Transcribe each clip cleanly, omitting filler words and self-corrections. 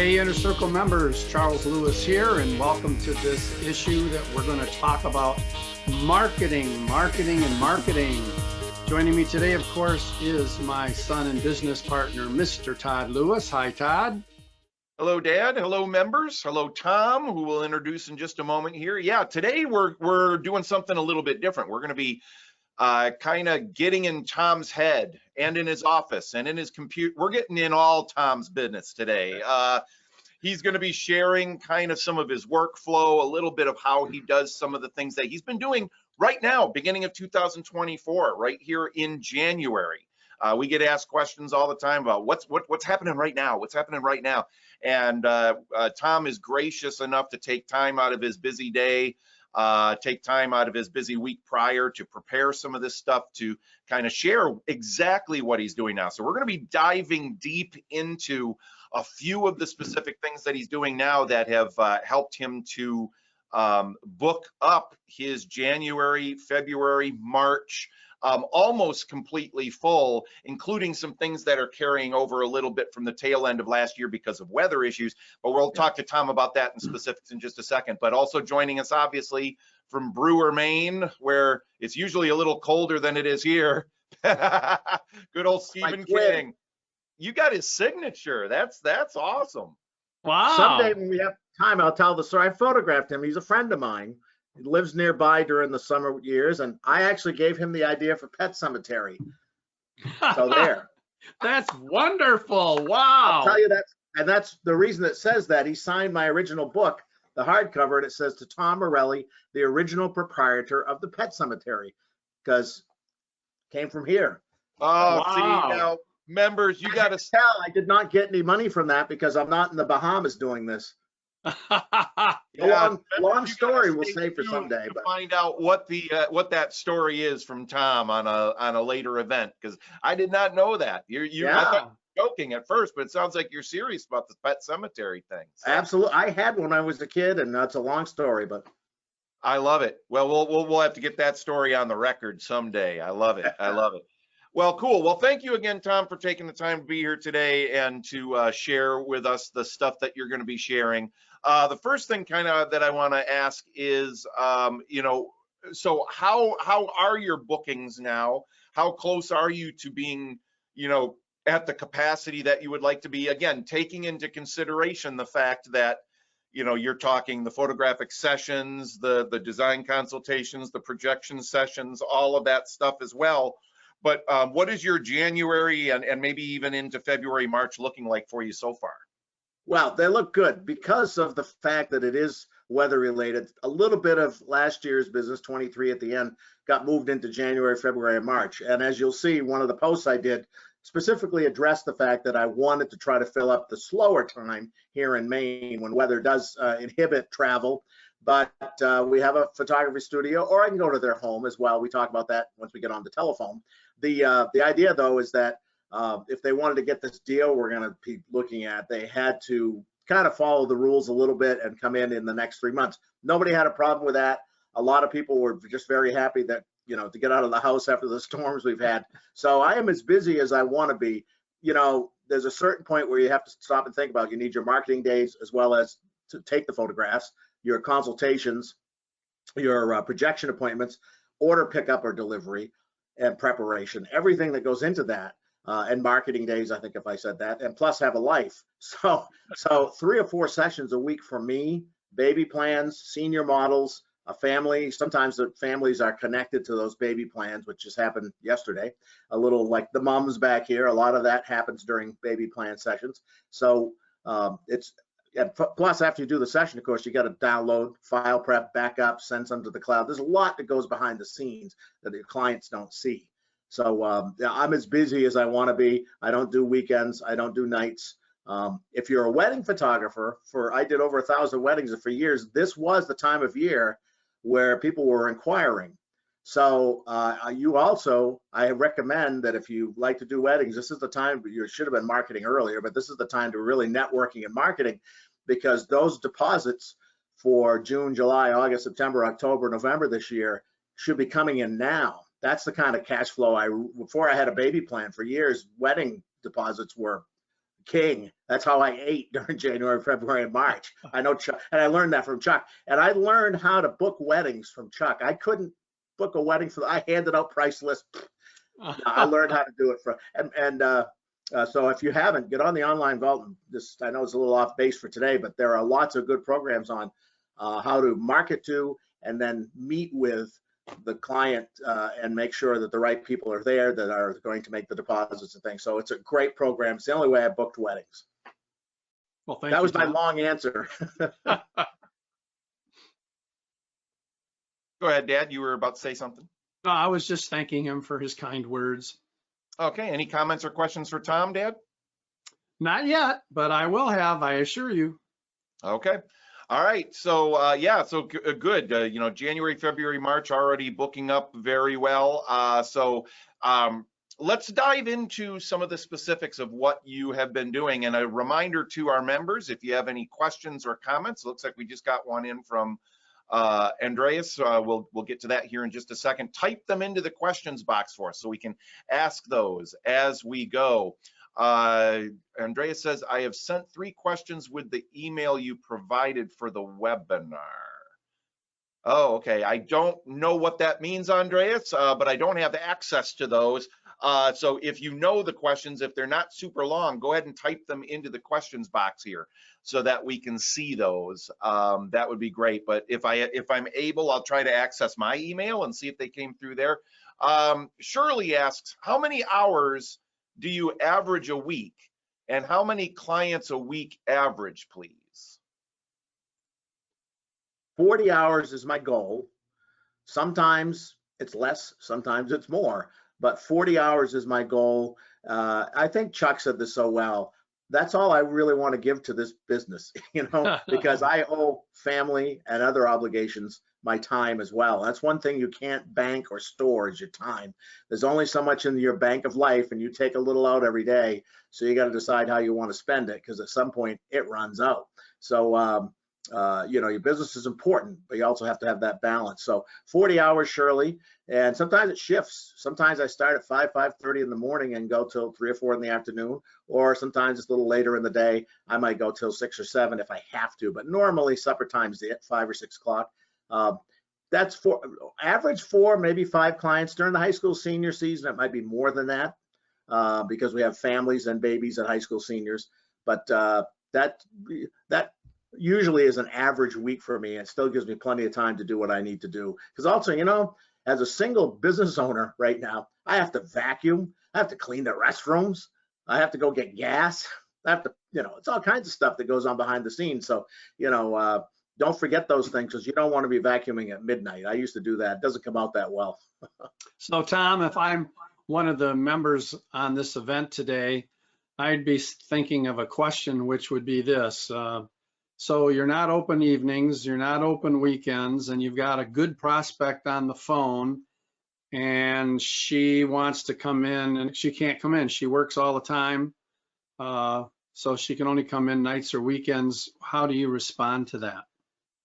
Hey, Inner Circle members, Charles Lewis here, and welcome to this issue that we're going to talk about marketing. Joining me today, of course, is my son and business partner, Mr. Todd Lewis. Hi, Todd. Hello, Dad. Hello, members. Hello, Tom, who we'll introduce in just a moment here. Yeah, today we're doing something a little bit different. We're going to be kind of getting in Tom's head and in his office and in his computer. We're getting in all Tom's business today. He's going to be sharing kind of some of his workflow, a little bit of how he does some of the things that he's been doing right now, beginning of 2024, right here in January. We get asked questions all the time about what's happening right now, and Tom is gracious enough to take time out of his busy day, take time out of his busy week prior to prepare some of this stuff to kind of share exactly what he's doing now. So we're going to be diving deep into a few of the specific things that he's doing now that have helped him to book up his January, February, March, almost completely full, including some things that are carrying over a little bit from the tail end of last year because of weather issues. But we'll talk to Tom about that in specifics in just a second. But also joining us, obviously, from Brewer, Maine, where it's usually a little colder than it is here. Good old Stephen King. You got his signature. That's awesome. Wow. Someday when we have time, I'll tell the story. I photographed him. He's a friend of mine. He lives nearby during the summer years, and I actually gave him the idea for Pet Cemetery. So there. That's wonderful. Wow. I'll tell you that, and that's the reason it says that. He signed my original book, the hardcover, and it says to Tom Morelli, the original proprietor of the Pet Cemetery, because it came from here. Oh, wow. See now. Members, you got to tell I did not get any money from that because I'm not in the Bahamas doing this. Yeah, long story we'll save for someday. But find out what that story is from Tom on a later event, because I did not know that. I thought you were joking at first, but it sounds like you're serious about the Pet Cemetery thing. So. Absolutely, I had when I was a kid, and that's a long story, but I love it. Well, we'll have to get that story on the record someday. I love it. I love it. Well, cool. Well, thank you again, Tom, for taking the time to be here today and to share with us the stuff that you're going to be sharing. The first thing kind of that I want to ask is, so how are your bookings now? How close are you to being, at the capacity that you would like to be? Again, taking into consideration the fact that, you're talking the photographic sessions, the design consultations, the projection sessions, all of that stuff as well. But what is your January and maybe even into February, March looking like for you so far? Well, they look good because of the fact that it is weather related. A little bit of last year's business, 23 at the end, got moved into January, February, and March. And as you'll see, one of the posts I did specifically addressed the fact that I wanted to try to fill up the slower time here in Maine when weather does inhibit travel. But we have a photography studio, or I can go to their home as well. We talk about that once we get on the telephone. The idea, though, is that if they wanted to get this deal we're going to be looking at, they had to kind of follow the rules a little bit and come in the next 3 months. Nobody had a problem with that. A lot of people were just very happy that, to get out of the house after the storms we've had. So I am as busy as I want to be. There's a certain point where you have to stop and think about, you need your marketing days as well as to take the photographs, your consultations, your projection appointments, order pickup or delivery, and preparation, everything that goes into that, and marketing days, I think if I said that, and plus have a life. So 3 or 4 sessions a week for me, baby plans, senior models, a family. Sometimes the families are connected to those baby plans, which just happened yesterday. A little like the moms back here, a lot of that happens during baby plan sessions. So and plus, after you do the session, of course, you got to download, file prep, backup, send some to the cloud. There's a lot that goes behind the scenes that your clients don't see. So I'm as busy as I want to be. I don't do weekends. I don't do nights. If you're a wedding photographer, I did over 1,000 weddings for years. This was the time of year where people were inquiring. So I recommend that if you like to do weddings, this is the time. You should have been marketing earlier, but this is the time to really networking and marketing, because those deposits for June, July, August, September, October, November this year should be coming in now. That's the kind of cash flow before I had a baby plan for years, wedding deposits were king. That's how I ate during January, February, and March. I know Chuck, and I learned that from Chuck. And I learned how to book weddings from Chuck. I couldn't book a wedding I handed out price lists. I learned how to do it so if you haven't, get on the online vault. I know it's a little off base for today, but there are lots of good programs on how to market to and then meet with the client and make sure that the right people are there that are going to make the deposits and things. So it's a great program. It's the only way I booked weddings. Well, That was my long answer. Go ahead, Dad. You were about to say something. No, I was just thanking him for his kind words. Okay. Any comments or questions for Tom, Dad? Not yet, but I will have, I assure you. Okay. All right. So good. January, February, March already booking up very well. Let's dive into some of the specifics of what you have been doing. And a reminder to our members, if you have any questions or comments, it looks like we just got one in from Andreas. We'll get to that here in just a second. Type them into the questions box for us so we can ask those as we go. Andreas says, I have sent 3 questions with the email you provided for the webinar. Oh, okay. I don't know what that means, Andreas, but I don't have access to those. So if you know the questions, if they're not super long, go ahead and type them into the questions box here so that we can see those. That would be great. But if I'm able, I'll try to access my email and see if they came through there. Shirley asks, how many hours do you average a week, and how many clients a week average, please? 40 hours is my goal. Sometimes it's less, sometimes it's more, but 40 hours is my goal. I think Chuck said this so well. That's all I really want to give to this business, because I owe family and other obligations my time as well. That's one thing you can't bank or store is your time. There's only so much in your bank of life, and you take a little out every day. So you got to decide how you want to spend it, because at some point it runs out. So, your business is important, but you also have to have that balance. So 40 hours, Shirley, and sometimes it shifts. Sometimes I start at 5:30 in the morning and go till 3 or 4 in the afternoon, or sometimes it's a little later in the day. I might go till 6 or 7 if I have to, but normally supper time's at 5 or 6 o'clock. That's average 4, maybe 5 clients during the high school senior season. It might be more than that because we have families and babies at high school seniors. But that usually is an average week for me. It still gives me plenty of time to do what I need to do. Because also, as a single business owner right now, I have to vacuum. I have to clean the restrooms. I have to go get gas. I have to, it's all kinds of stuff that goes on behind the scenes. So, don't forget those things, because you don't want to be vacuuming at midnight. I used to do that. It doesn't come out that well. So Tom, if I'm one of the members on this event today, I'd be thinking of a question, which would be this. So you're not open evenings, you're not open weekends, and you've got a good prospect on the phone, and she wants to come in, and she can't come in. She works all the time, so she can only come in nights or weekends. How do you respond to that?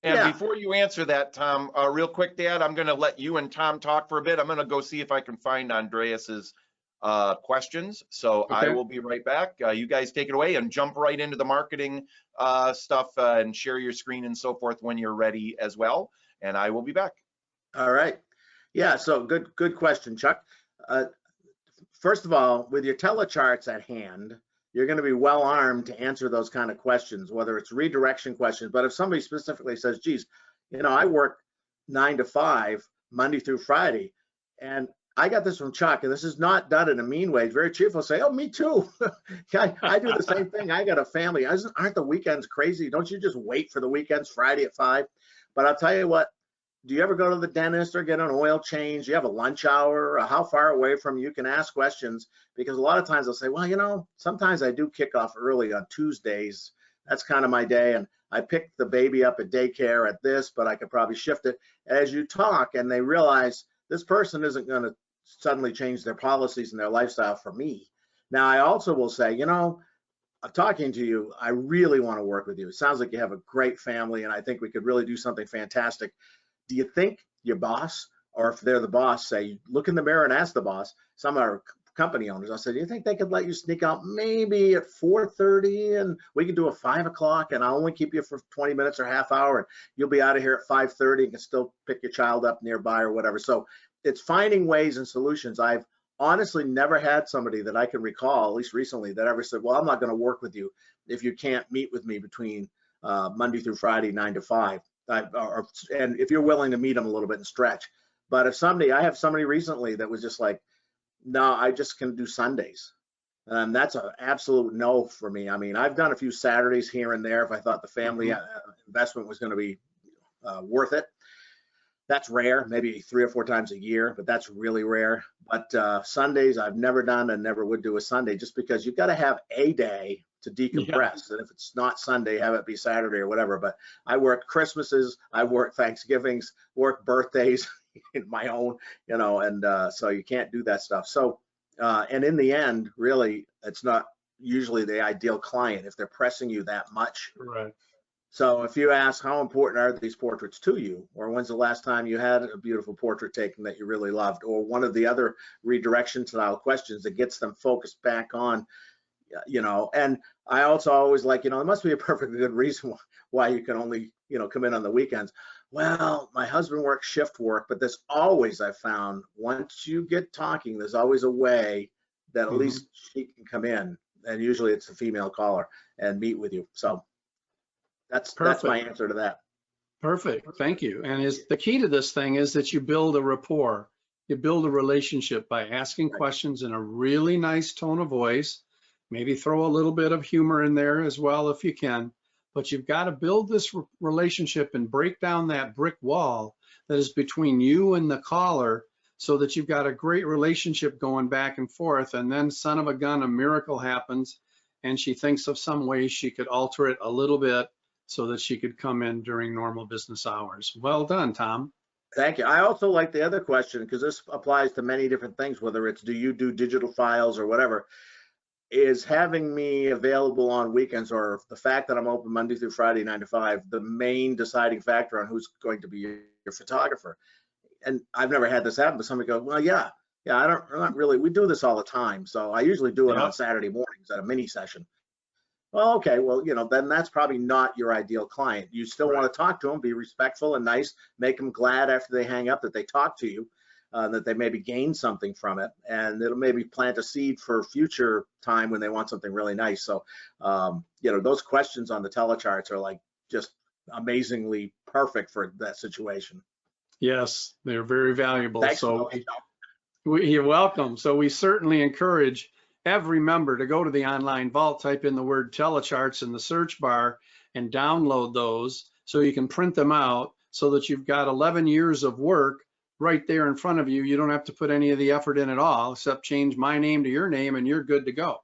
And before you answer that, Tom, real quick, Dad, I'm going to let you and Tom talk for a bit. I'm going to go see if I can find Andreas's questions. So okay. I will be right back. You guys take it away and jump right into the marketing stuff and share your screen and so forth when you're ready as well. And I will be back. All right. Yeah, so good question, Chuck. First of all, with your telecharts at hand, you're going to be well armed to answer those kind of questions, whether it's redirection questions. But if somebody specifically says, geez, I work 9 to 5, Monday through Friday, and I got this from Chuck, and this is not done in a mean way. It's very cheerful. Say, oh, me too. I do the same thing. I got a family. Aren't the weekends crazy? Don't you just wait for the weekends, Friday at 5? But I'll tell you what, do you ever go to the dentist or get an oil change? Do you have a lunch hour? Or how far away from you can ask questions? Because a lot of times they'll say, well, sometimes I do kick off early on Tuesdays. That's kind of my day. And I picked the baby up at daycare at this, but I could probably shift it. As you talk and they realize this person isn't going to suddenly change their policies and their lifestyle for me. Now, I also will say, I'm talking to you, I really want to work with you. It sounds like you have a great family, and I think we could really do something fantastic. Do you think your boss, or if they're the boss, say, look in the mirror and ask the boss? Some of our company owners. I said, you think they could let you sneak out maybe at 4:30 and we could do a 5 o'clock and I'll only keep you for 20 minutes or half hour and you'll be out of here at 5:30 and can still pick your child up nearby or whatever. So it's finding ways and solutions. I've honestly never had somebody that I can recall, at least recently, that ever said, well, I'm not going to work with you if you can't meet with me between Monday through Friday, 9 to 5. And if you're willing to meet them a little bit and stretch. But if I have somebody recently that was just like, no, I just can do Sundays. And that's an absolute no for me. I mean, I've done a few Saturdays here and there if I thought the family investment was going to be worth it. That's rare, maybe 3 or 4 times a year, but that's really rare. But Sundays, I've never done and never would do a Sunday just because you've got to have a day to decompress. And if it's not Sunday, have it be Saturday or whatever. But I work Christmases, I work Thanksgivings, work birthdays in my own, and so you can't do that stuff. So, and in the end, really, it's not usually the ideal client if they're pressing you that much. Right. So if you ask how important are these portraits to you, or when's the last time you had a beautiful portrait taken that you really loved, or one of the other redirection style questions that gets them focused back on, and I also always like, there must be a perfectly good reason why you can only, come in on the weekends. Well, my husband works shift work, but there's always, I found, once you get talking, there's always a way that at least she can come in, and usually it's a female caller, and meet with you. So that's my answer to that. Perfect. Thank you. And the key to this thing is that you build a rapport. You build a relationship by asking questions in a really nice tone of voice. Maybe throw a little bit of humor in there as well if you can. But you've got to build this relationship and break down that brick wall that is between you and the caller so that you've got a great relationship going back and forth. And then, son of a gun, a miracle happens and she thinks of some way she could alter it a little bit so that she could come in during normal business hours. Well done, Tom. Thank you. I also like the other question, because this applies to many different things, whether it's do you do digital files or whatever, is having me available on weekends, or the fact that I'm open Monday through Friday, 9 to 5, the main deciding factor on who's going to be your photographer. And I've never had this happen, but somebody goes, well, yeah, I'm not really, we do this all the time. So I usually do it on Saturday mornings at a mini session. Well, okay, well, then that's probably not your ideal client. You still want to talk to them, be respectful and nice, make them glad after they hang up that they talk to you, that they maybe gain something from it, and it'll maybe plant a seed for future time when they want something really nice. So, those questions on the telecharts are like just amazingly perfect for that situation. Yes, they're very valuable. Thanks. So you're welcome. So we certainly encourage every member to go to the online vault, type in the word telecharts in the search bar and download those so you can print them out so that you've got 11 years of work right there in front of you. You don't have to put any of the effort in at all, except change my name to your name and you're good to go.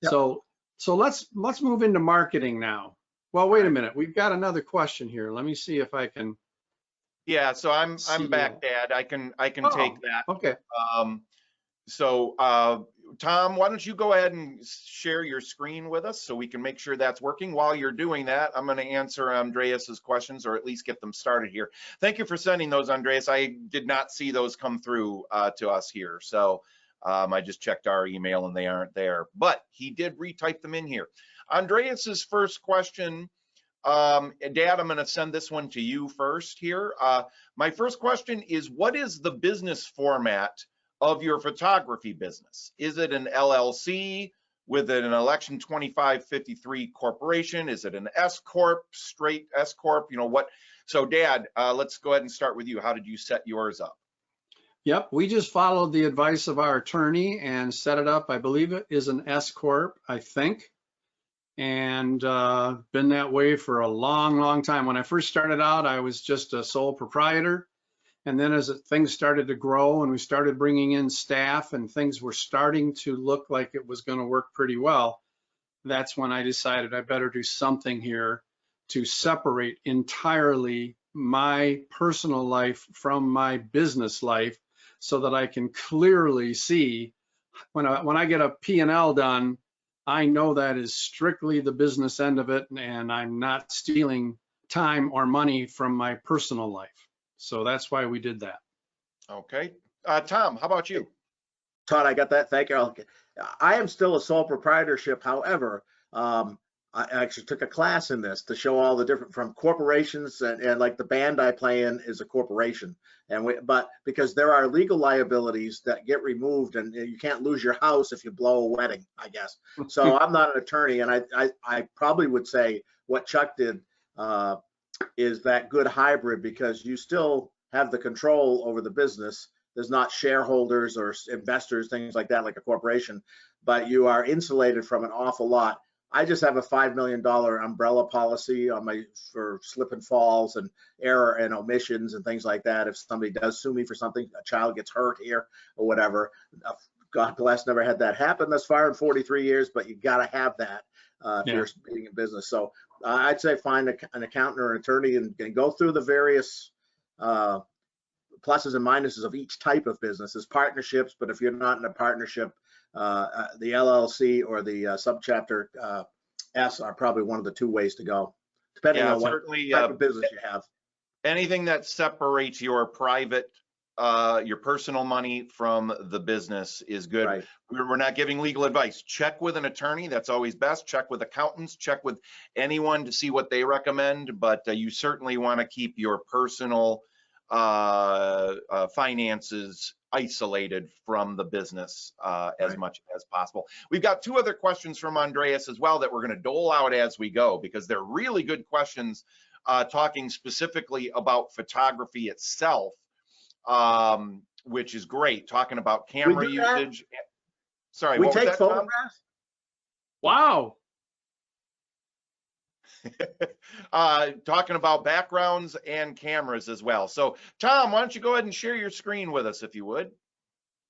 Yep. So let's move into marketing now. Well, wait a minute. We've got another question here. Let me see if I can. Yeah, so I'm back, Dad. I can take that. Okay. Tom, why don't you go ahead and share your screen with us so we can make sure that's working. While you're doing that, I'm going to answer Andreas's questions, or at least get them started here. Thank you for sending those, Andreas. I did not see those come through to us here. So I just checked our email and they aren't there, but he did retype them in here. Andreas's first question, Dad, I'm going to send this one to you first here. My first question is, what is the business format of your photography business? Is it an LLC with an Election 2553 corporation? Is it an S Corp, straight S Corp? What? So Dad, let's go ahead and start with you. How did you set yours up? Yep, we just followed the advice of our attorney and set it up. I believe it is an S Corp, I think, and been that way for a long, long time. When I first started out, I was just a sole proprietor. And then as things started to grow and we started bringing in staff and things were starting to look like it was going to work pretty well, that's when I decided I better do something here to separate entirely my personal life from my business life so that I can clearly see when I get a P&L done, I know that is strictly the business end of it and I'm not stealing time or money from my personal life. So that's why we did that. Okay. Tom, how about you? Todd, I got that. Thank you. I am still a sole proprietorship. However, I actually took a class in this to show all the different from corporations and like the band I play in is a corporation. But because there are legal liabilities that get removed and you can't lose your house if you blow a wedding, I guess. So I'm not an attorney, and I probably would say what Chuck did is that good hybrid, because you still have the control over the business. There's not shareholders or investors, things like that, like a corporation, but you are insulated from an awful lot. I just have a $5 million umbrella policy on for slip and falls and error and omissions and things like that. If somebody does sue me for something, a child gets hurt here or whatever, God bless, never had that happen thus far in 43 years, but you got to have that if you're being in business. So I'd say find an accountant or an attorney and go through the various pluses and minuses of each type of business. As partnerships, but if you're not in a partnership, the LLC or the subchapter S are probably one of the two ways to go, depending on what type of business you have. Anything that separates your private, your personal money from the business is good. Right. We're not giving legal advice. Check with an attorney. That's always best. Check with accountants. Check with anyone to see what they recommend. But you certainly want to keep your personal finances isolated from the business as much as possible. We've got two other questions from Andreas as well that we're going to dole out as we go, because they're really good questions talking specifically about photography itself, which is great, talking about camera usage. Sorry, we take photographs? Wow. Talking about backgrounds and cameras as well. So Tom, why don't you go ahead and share your screen with us if you would.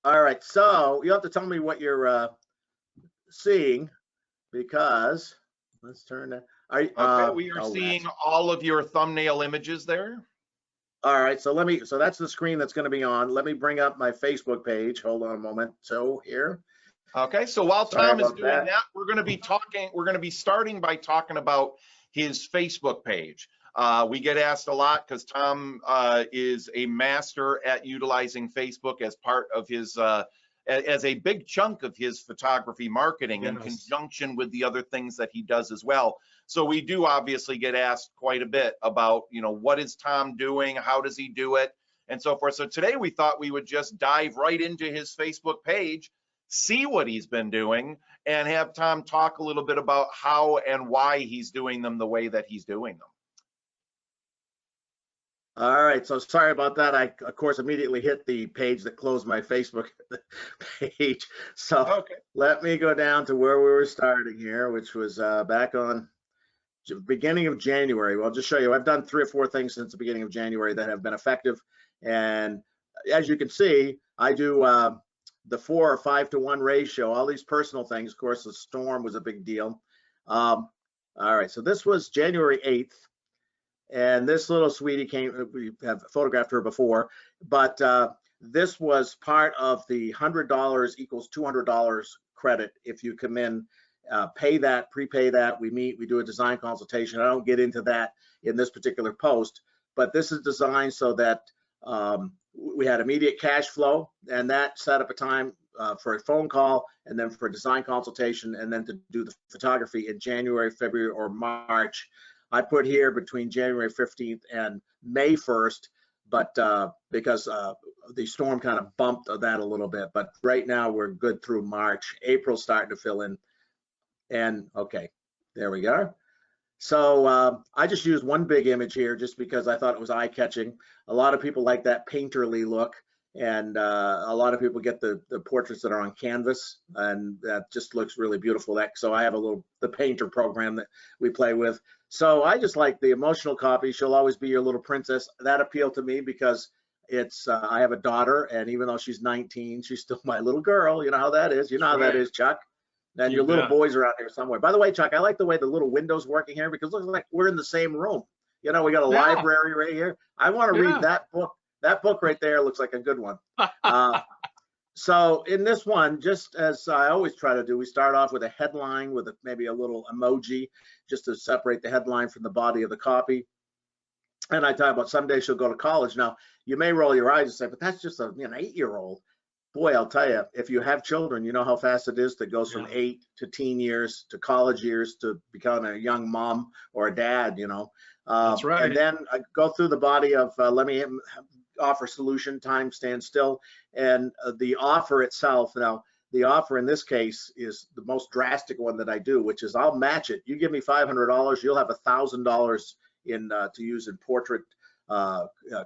All right, so you have to tell me what you're seeing, because let's turn that. Okay, we are seeing all of your thumbnail images there. All right, so so that's the screen that's going to be on. Let me bring up my Facebook page. Hold on a moment. So here. Okay, so while Tom is doing that, we're going to be starting by talking about his Facebook page. We get asked a lot because Tom is a master at utilizing Facebook as part of his, as a big chunk of his photography marketing in conjunction with the other things that he does as well. So we do obviously get asked quite a bit about, what is Tom doing? How does he do it? And so forth. So today we thought we would just dive right into his Facebook page, see what he's been doing, and have Tom talk a little bit about how and why he's doing them the way that he's doing them. All right, so sorry about that. I, of course, immediately hit the page that closed my Facebook page. So Let me go down to where we were starting here, which was back on beginning of January. Well, I'll just show you. I've done 3 or 4 things since the beginning of January that have been effective. And as you can see, I do the 4 or 5 to 1 ratio, all these personal things. Of course, the storm was a big deal. All right, so this was January 8th. And this little sweetie came, we have photographed her before, but this was part of the $100 equals $200 credit. If you come in, pay that, prepay that, we meet, we do a design consultation. I don't get into that in this particular post, but this is designed so that we had immediate cash flow, and that set up a time for a phone call, and then for a design consultation, and then to do the photography in January, February, or March. I put here between January 15th and May 1st, but because the storm kind of bumped that a little bit, but right now we're good through March. April's starting to fill in, and okay, there we go. So I just used one big image here just because I thought it was eye-catching. A lot of people like that painterly look, and a lot of people get the portraits that are on canvas, and that just looks really beautiful. So I have the painter program that we play with. So I just like the emotional copy. She'll always be your little princess. That appealed to me because it's I have a daughter, and even though she's 19, she's still my little girl. You know how that is. You know how that is, Chuck. And your little boys are out there somewhere. By the way, Chuck, I like the way the little window's working here, because it looks like we're in the same room. We got a library right here. I want to read that book. That book right there looks like a good one. So in this one, just as I always try to do, we start off with a headline with maybe a little emoji just to separate the headline from the body of the copy. And I talk about someday she'll go to college. Now, you may roll your eyes and say, but that's just an 8-year-old. boy, I'll tell you, if you have children, you know how fast it is that goes from Yeah. 8 to teen years to college years to becoming a young mom or a dad, you know. That's right. And then I go through the body of let me offer solution, time stands still, and the offer itself. Now, the offer in this case is the most drastic one that I do, which is I'll match it. You give me $500, you'll have $1,000 in to use in portrait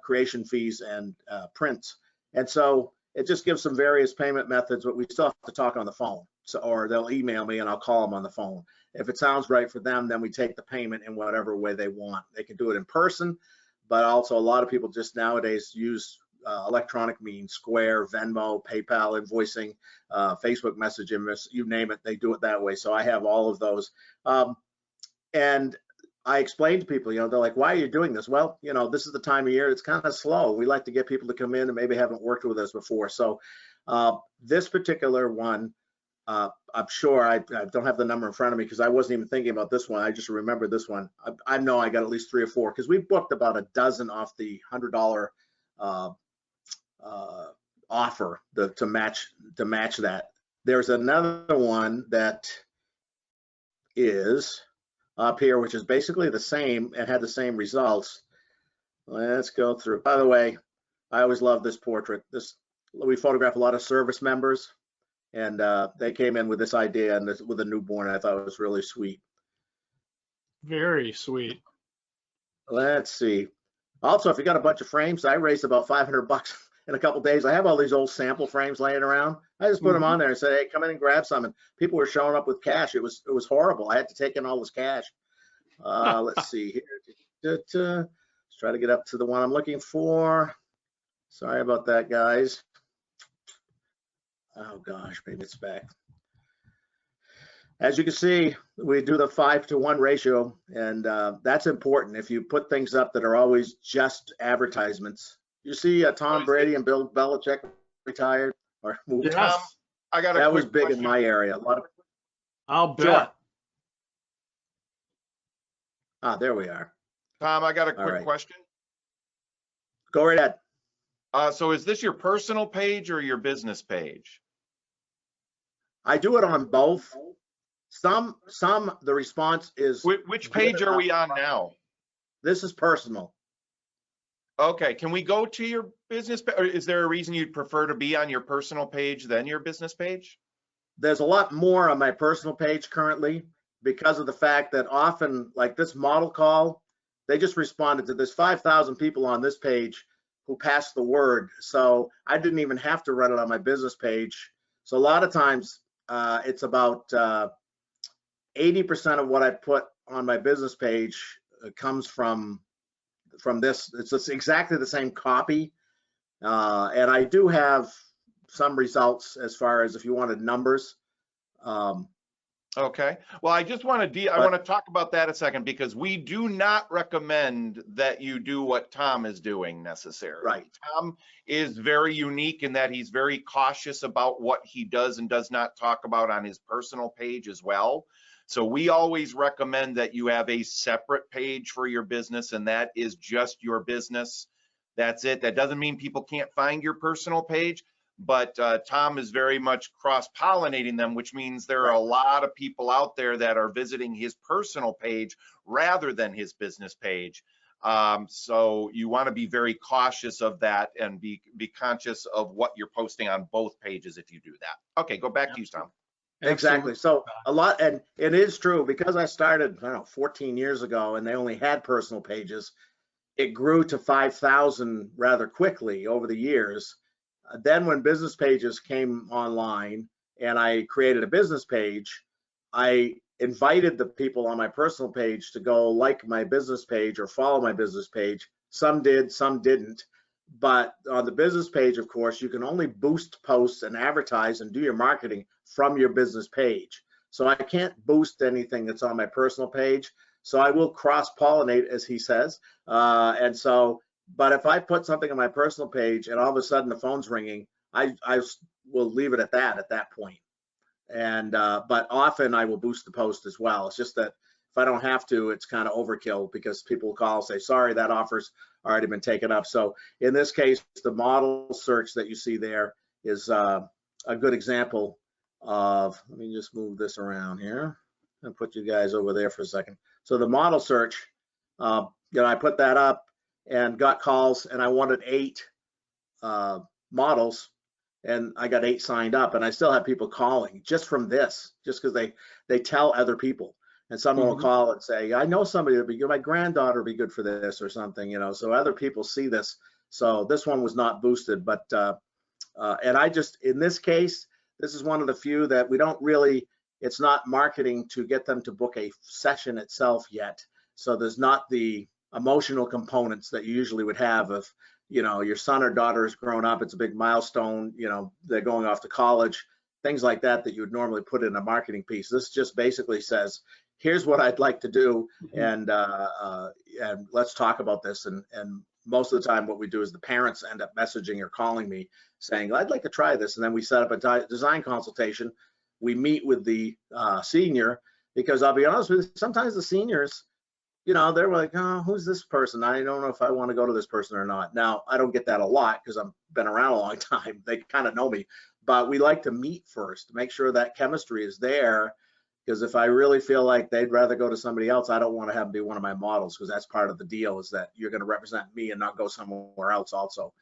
creation fees and prints. And so it just gives some various payment methods, but we still have to talk on the phone. So, or they'll email me and I'll call them on the phone. If it sounds right for them, then we take the payment in whatever way they want. They can do it in person, but also a lot of people just nowadays use electronic means, Square, Venmo, PayPal, invoicing, Facebook messaging, you name it, they do it that way. So I have all of those. And I explain to people, you know, they're like, why are you doing this? Well, you know, this is the time of year, it's kind of slow. We like to get people to come in and maybe haven't worked with us before. So this particular one, I'm sure I don't have the number in front of me because I wasn't even thinking about this one. I just remember this one. I know I got at least 3 or 4 because we booked about a dozen off the $100 offer to match that. There's another one that is up here, which is basically the same and had the same results. Let's go through. By the way, I always love this portrait. We photograph a lot of service members, and they came in with this idea and with a newborn. I thought it was really sweet. Very sweet. Let's see. Also, if you got a bunch of frames, I raised about $500 in a couple days. I have all these old sample frames laying around. I just put them on there and said, hey, come in and grab some. And people were showing up with cash. It was horrible. I had to take in all this cash. Let's see here. Let's try to get up to the one I'm looking for. Sorry about that, guys. Oh gosh, maybe it's back. As you can see, we do the 5-to-1 ratio, and that's important. If you put things up that are always just advertisements, you see Tom Brady and Bill Belichick retired or moved. Yes. Tom, I got a That quick was big question. in my area. A lot of. I'll bet. Sure. Ah, there we are. Tom, I got a All quick right. question. Go right ahead. So is this your personal page or your business page? I do it on both. Some the response is. Which page are we on now? This is personal. Okay, can we go to your business page? Or is there a reason you'd prefer to be on your personal page than your business page? There's a lot more on my personal page currently because of the fact that often, like this model call, they just responded to this 5,000 people on this page who passed the word. So I didn't even have to run it on my business page. So a lot of times it's about 80% of what I put on my business page comes from this. It's exactly the same copy. And I do have some results as far as if you wanted numbers. Okay. Well, I just want to I want to talk about that a second because we do not recommend that you do what Tom is doing necessarily. Right. Tom is very unique in that he's very cautious about what he does and does not talk about on his personal page as well. So we always recommend that you have a separate page for your business, and that is just your business. That's it. That doesn't mean people can't find your personal page, but Tom is very much cross-pollinating them, which means there are a lot of people out there that are visiting his personal page rather than his business page. So you want to be very cautious of that and be conscious of what you're posting on both pages if you do that. Okay, go back to you, Tom. Exactly. So a lot, and it is true because I started, I don't know, 14 years ago and they only had personal pages. It grew to 5,000 rather quickly over the years. Then when business pages came online and I created a business page, I invited the people on my personal page to go like my business page or follow my business page. Some did, some didn't. But on the business page, of course, you can only boost posts and advertise and do your marketing from your business page. So I can't boost anything that's on my personal page. So I will cross-pollinate, as he says. But if I put something on my personal page and all of a sudden the phone's ringing, I will leave it at that point. And but often I will boost the post as well. It's just that if I don't have to, it's kind of overkill because people call and say, sorry, that offer's already been taken up. So in this case, the model search that you see there is a good example of, let me just move this around here and put you guys over there for a second. So the model search, I put that up and got calls, and I wanted 8 models, and I got 8 signed up, and I still have people calling just from this, just because they tell other people. And someone will call and say, I know somebody that'd be good, my granddaughter would be good for this or something, so other people see this. So this one was not boosted, but and I just, in this case, this is one of the few that we don't really, it's not marketing to get them to book a session itself yet. So there's not the emotional components that you usually would have of, your son or daughter has grown up, it's a big milestone, they're going off to college, things like that you would normally put in a marketing piece. This just basically says, here's what I'd like to do, and let's talk about this. And most of the time what we do is the parents end up messaging or calling me saying, I'd like to try this. And then we set up a design consultation. We meet with the senior, because I'll be honest with you, sometimes the seniors, they're like, oh, who's this person? I don't know if I want to go to this person or not. Now, I don't get that a lot because I've been around a long time. They kind of know me, but we like to meet first to make sure that chemistry is there. Because if I really feel like they'd rather go to somebody else, I don't want to have them be one of my models, because that's part of the deal, is that you're going to represent me and not go somewhere else also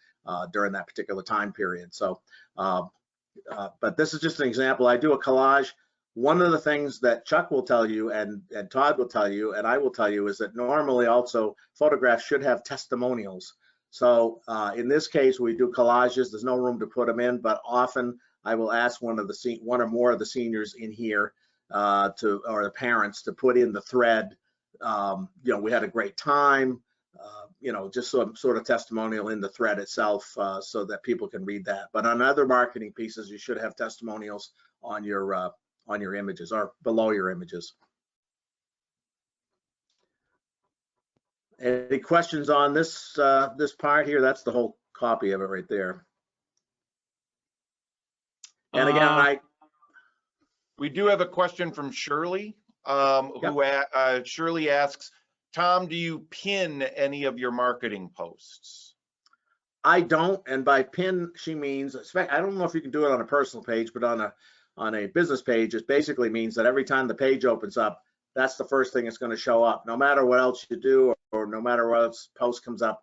during that particular time period. So, but this is just an example. I do a collage. One of the things that Chuck will tell you and Todd will tell you and I will tell you is that normally also photographs should have testimonials. So in this case, we do collages. There's no room to put them in, but often I will ask one or more of the seniors in here or the parents to put in the thread. We had a great time. Just some sort of testimonial in the thread itself, so that people can read that. But on other marketing pieces, you should have testimonials on your images or below your images. Any questions on this this part here? That's the whole copy of it right there. And again, we do have a question from Shirley, who Shirley asks, Tom, do you pin any of your marketing posts? I don't, and by pin she means, I don't know if you can do it on a personal page, but on a business page, it basically means that every time the page opens up, that's the first thing that's going to show up, no matter what else you do or no matter what else post comes up.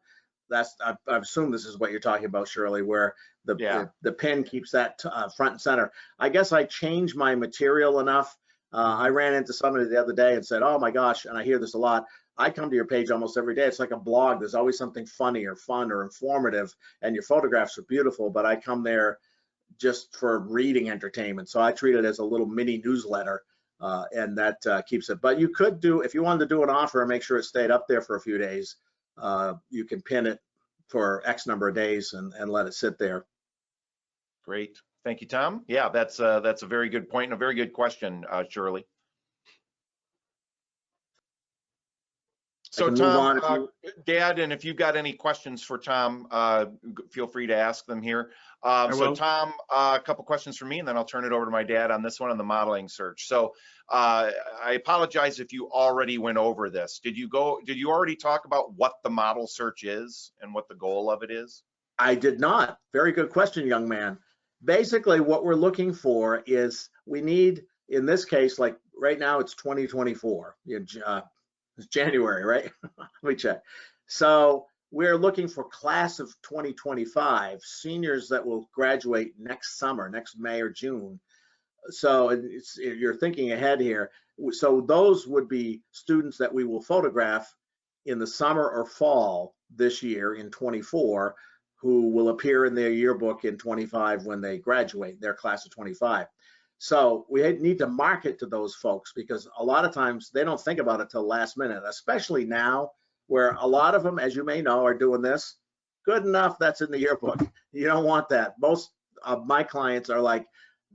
I assume this is what you're talking about, Shirley, where the pin keeps that front and center. I guess I changed my material enough. I ran into somebody the other day and said, oh my gosh, and I hear this a lot, I come to your page almost every day. It's like a blog. There's always something funny or fun or informative, and your photographs are beautiful, but I come there just for reading entertainment. So I treat it as a little mini newsletter, and that keeps it. But you could do, if you wanted to do an offer and make sure it stayed up there for a few days, you can pin it for X number of days and let it sit there. Great. Thank you, Tom. Yeah, that's a very good point and a very good question, Shirley. So Tom, Dad, and if you've got any questions for Tom, feel free to ask them here. So Tom, a couple questions for me, and then I'll turn it over to my dad on this one on the modeling search. So I apologize if you already went over this. Did you already talk about what the model search is and what the goal of it is? I did not. Very good question, young man. Basically, what we're looking for is we need, in this case, like right now it's 2024. It's January, right? Let me check. So we're looking for class of 2025 seniors that will graduate next summer, next May or June. So you're thinking ahead here. So those would be students that we will photograph in the summer or fall this year in 24, who will appear in their yearbook in 25 when they graduate, their class of 25. So we need to market to those folks, because a lot of times they don't think about it till last minute, especially now where a lot of them, as you may know, are doing this. Good enough, that's in the yearbook. You don't want that. Most of my clients are like,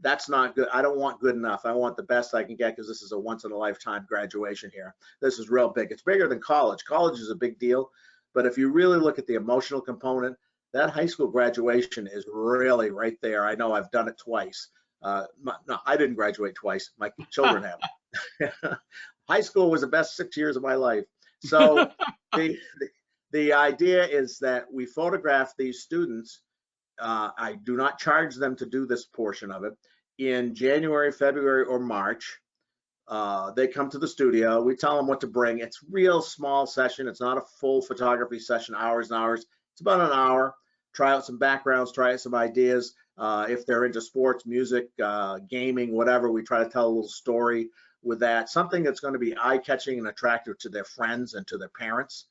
that's not good. I don't want good enough. I want the best I can get, because this is a once in a lifetime graduation here. This is real big. It's bigger than college. College is a big deal. But if you really look at the emotional component, that high school graduation is really right there. I know I've done it twice. No, I didn't graduate twice. My children have. High school was the best 6 years of my life. So the idea is that we photograph these students I do not charge them to do this portion of it. In January, February, or March, they come to the studio. We tell them what to bring. It's real small session. It's not a full photography session, hours and hours. It's about an hour. Try out some backgrounds, try out some ideas. If they're into sports, music, gaming, whatever, we try to tell a little story with that. Something that's going to be eye-catching and attractive to their friends and to their parents.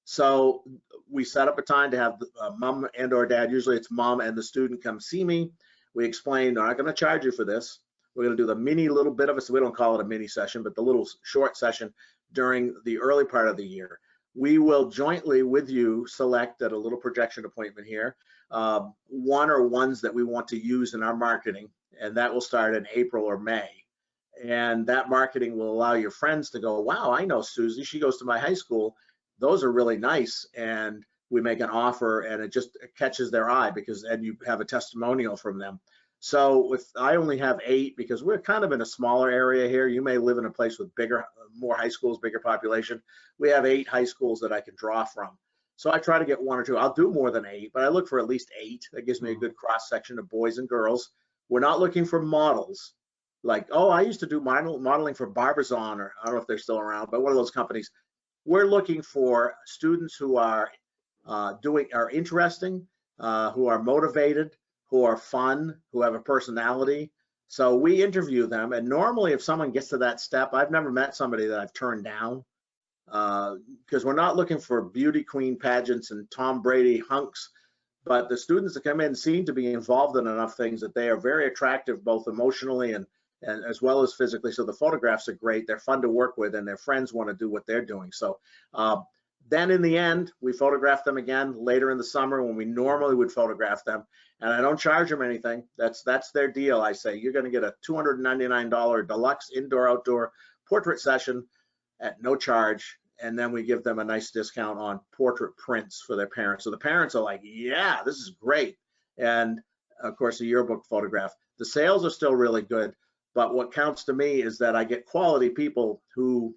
So we set up a time to have mom and or dad, usually it's mom and the student, come see me. We explain, I'm not going to charge you for this. We're going to do the mini little bit of it, so we don't call it a mini session, but the little short session during the early part of the year. We will jointly with you select at a little projection appointment here, one or ones that we want to use in our marketing, and that will start in April or May. And that marketing will allow your friends to go, wow, I know Susie, she goes to my high school. Those are really nice. And we make an offer and it just catches their eye because then you have a testimonial from them. So I only have 8 because we're kind of in a smaller area here. You may live in a place with more high schools, bigger population. We have 8 high schools that I can draw from. So I try to get 1 or 2. I'll do more than 8, but I look for at least 8. That gives me a good cross section of boys and girls. We're not looking for models. Like, oh, I used to do modeling for Barbizon, or I don't know if they're still around, but one of those companies. We're looking for students who are interesting, who are motivated, who are fun, who have a personality. So we interview them, and normally if someone gets to that step, I've never met somebody that I've turned down, because we're not looking for beauty queen pageants and Tom Brady hunks, but the students that come in seem to be involved in enough things that they are very attractive, both emotionally and as well as physically. So the photographs are great. They're fun to work with, and their friends want to do what they're doing. So then in the end, we photograph them again later in the summer when we normally would photograph them. And I don't charge them anything. That's their deal. I say, you're going to get a $299 deluxe indoor-outdoor portrait session at no charge. And then we give them a nice discount on portrait prints for their parents. So the parents are like, yeah, this is great. And of course, a yearbook photograph. The sales are still really good. But what counts to me is that I get quality people who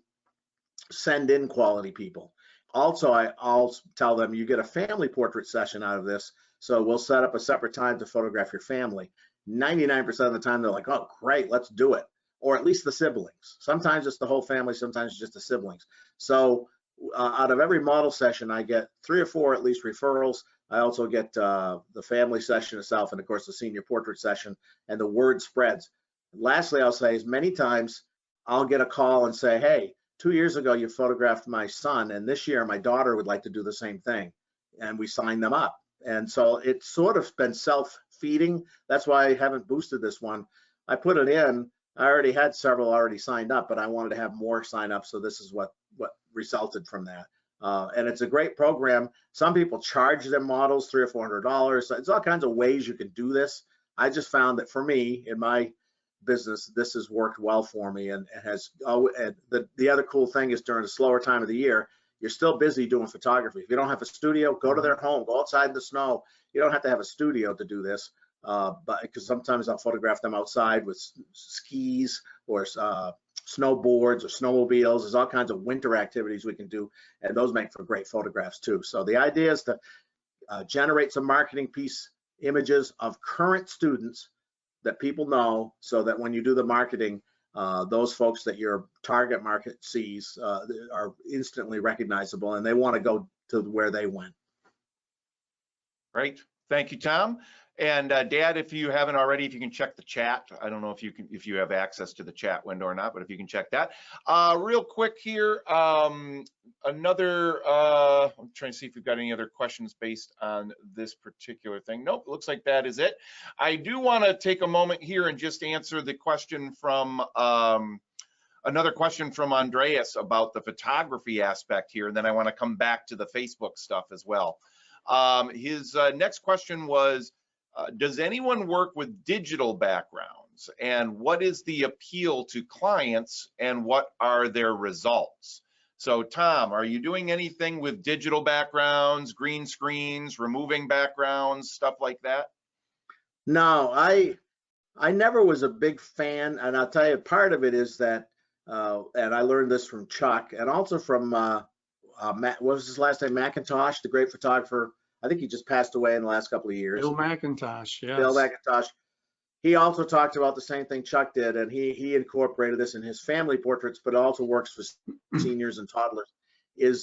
send in quality people. Also, I'll tell them you get a family portrait session out of this. So we'll set up a separate time to photograph your family. 99% of the time, they're like, oh, great, let's do it. Or at least the siblings. Sometimes it's the whole family, sometimes it's just the siblings. So out of every model session, I get 3 or 4 at least referrals. I also get the family session itself, and of course the senior portrait session, and the word spreads. Lastly, I'll say is many times I'll get a call and say, hey, 2 years ago you photographed my son, and this year my daughter would like to do the same thing, and we sign them up. And so it's sort of been self-feeding. That's why I haven't boosted this one. I put it in. I already had several already signed up, but I wanted to have more sign up, so this is what resulted from that. And it's a great program. Some people charge their models $300 or $400. So it's all kinds of ways you can do this. I just found that for me, in my business, this has worked well for me, and has. And the other cool thing is during the slower time of the year, you're still busy doing photography. If you don't have a studio, go to their home, go outside in the snow. You don't have to have a studio to do this, but because sometimes I'll photograph them outside with skis or snowboards or snowmobiles. There's all kinds of winter activities we can do, and those make for great photographs too. So the idea is to generate some marketing piece images of current students that people know, so that when you do the marketing, those folks that your target market sees are instantly recognizable, and they want to go to where they went. Great. Thank you, Tom. And Dad, if you haven't already, if you can check the chat. I don't know if you have access to the chat window or not, but if you can check that. Real quick here, I'm trying to see if we've got any other questions based on this particular thing. Nope, looks like that is it. I do want to take a moment here and just answer the question from another question from Andreas about the photography aspect here, and then I want to come back to the Facebook stuff as well. His next question was, does anyone work with digital backgrounds, and what is the appeal to clients, and what are their results? So Tom, are you doing anything with digital backgrounds, green screens, removing backgrounds, stuff like that? No, I never was a big fan, and I'll tell you, part of it is that, and I learned this from Chuck, and also from Matt, what was his last name? McIntosh, the great photographer I think he just passed away in the last couple of years. Bill McIntosh, yes. Bill McIntosh. He also talked about the same thing Chuck did, and he incorporated this in his family portraits, but also works with seniors and toddlers.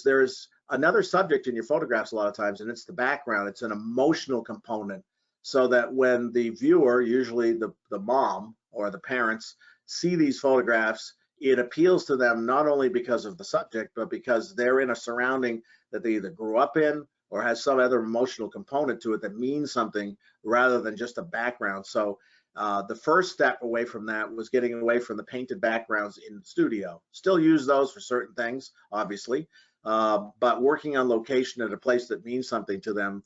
There's another subject in your photographs a lot of times, and it's the background. It's an emotional component, so that when the viewer, usually the mom or the parents, see these photographs, it appeals to them not only because of the subject, but because they're in a surrounding that they either grew up in or has some other emotional component to it that means something rather than just a background. So the first step away from that was getting away from the painted backgrounds in the studio. Still use those for certain things, obviously, but working on location at a place that means something to them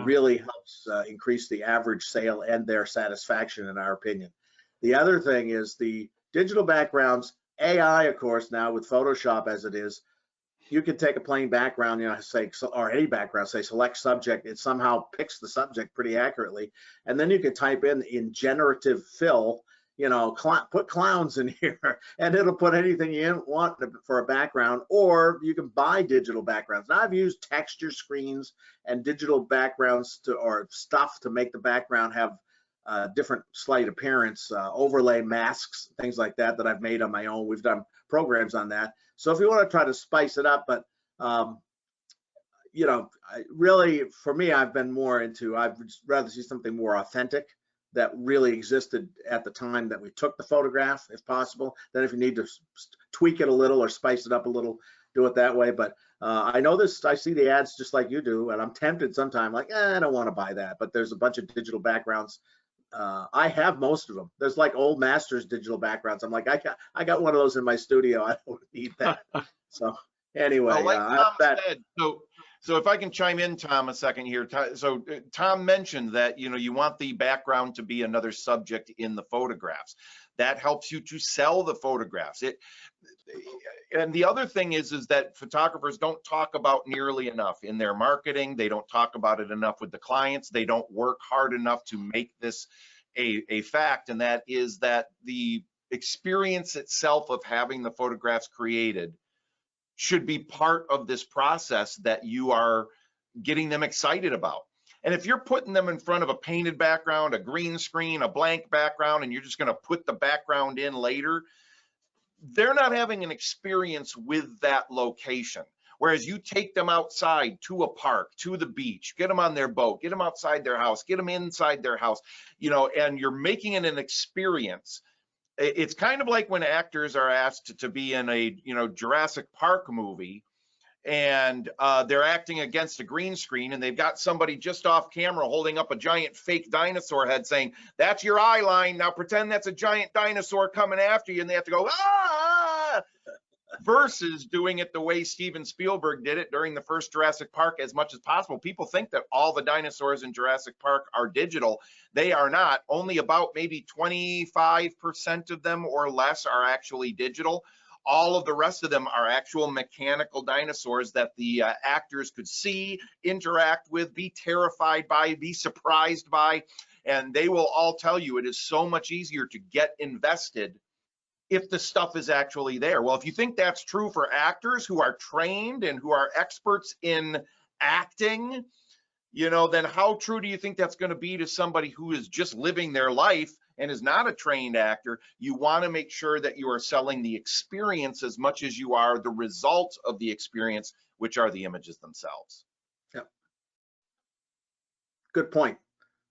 really helps increase the average sale and their satisfaction, in our opinion. The other thing is the digital backgrounds. AI, of course, now with Photoshop as it is, you can take a plain background, say, or any background, say select subject, it somehow picks the subject pretty accurately. And then you can type in generative fill, put clowns in here, and it'll put anything you want for a background, or you can buy digital backgrounds. Now I've used texture screens and digital backgrounds or stuff to make the background have different slight appearance, overlay masks, things like that I've made on my own. We've done programs on that. So if you want to try to spice it up, but really for me, I'd rather see something more authentic that really existed at the time that we took the photograph, if possible. Then if you need to tweak it a little or spice it up a little, do it that way. But I know this, I see the ads just like you do, and I'm tempted sometimes, like, I don't want to buy that. But there's a bunch of digital backgrounds. I have most of them. There's like old masters digital backgrounds. I'm like, I got one of those in my studio. I don't need that. So anyway, well, like Tom said, so if I can chime in, Tom, a second here. So Tom mentioned that you want the background to be another subject in the photographs. That helps you to sell the photographs. And the other thing is that photographers don't talk about nearly enough in their marketing. They don't talk about it enough with the clients. They don't work hard enough to make this a fact, and that is that the experience itself of having the photographs created should be part of this process that you are getting them excited about. And if you're putting them in front of a painted background, a green screen, a blank background, and you're just going to put the background in later, they're not having an experience with that location. Whereas you take them outside to a park, to the beach, get them on their boat, get them outside their house, get them inside their house, and you're making it an experience. It's kind of like when actors are asked to be in a, Jurassic Park movie, and they're acting against a green screen, and they've got somebody just off camera holding up a giant fake dinosaur head saying, "That's your eye line. Now pretend that's a giant dinosaur coming after you," and they have to go, "Ah!" Versus doing it the way Steven Spielberg did it during the first Jurassic Park as much as possible. People think that all the dinosaurs in Jurassic Park are digital. They are not. Only about maybe 25% of them or less are actually digital. All of the rest of them are actual mechanical dinosaurs that the actors could see, interact with, be terrified by, be surprised by, and they will all tell you it is so much easier to get invested if the stuff is actually there. Well, if you think that's true for actors who are trained and who are experts in acting, then how true do you think that's going to be to somebody who is just living their life and is not a trained actor? You want to make sure that you are selling the experience as much as you are the results of the experience, which are the images themselves. Yep. Good point.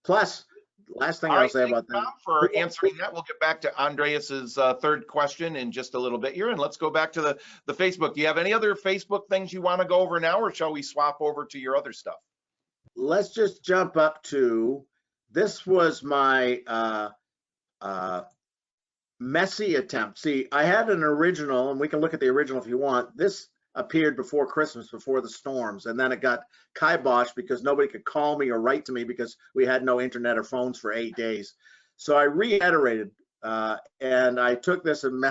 Plus, last thing I'll say about that. Tom, for answering that. We'll get back to Andreas's third question in just a little bit here, and let's go back to the Facebook. Do you have any other Facebook things you want to go over now, or shall we swap over to your other stuff? Let's just jump up to, this was my messy attempt. See, I had an original, and we can look at the original if you want. This appeared before Christmas, before the storms, and then it got kiboshed because nobody could call me or write to me because we had no internet or phones for 8 days. So I reiterated, and I took this and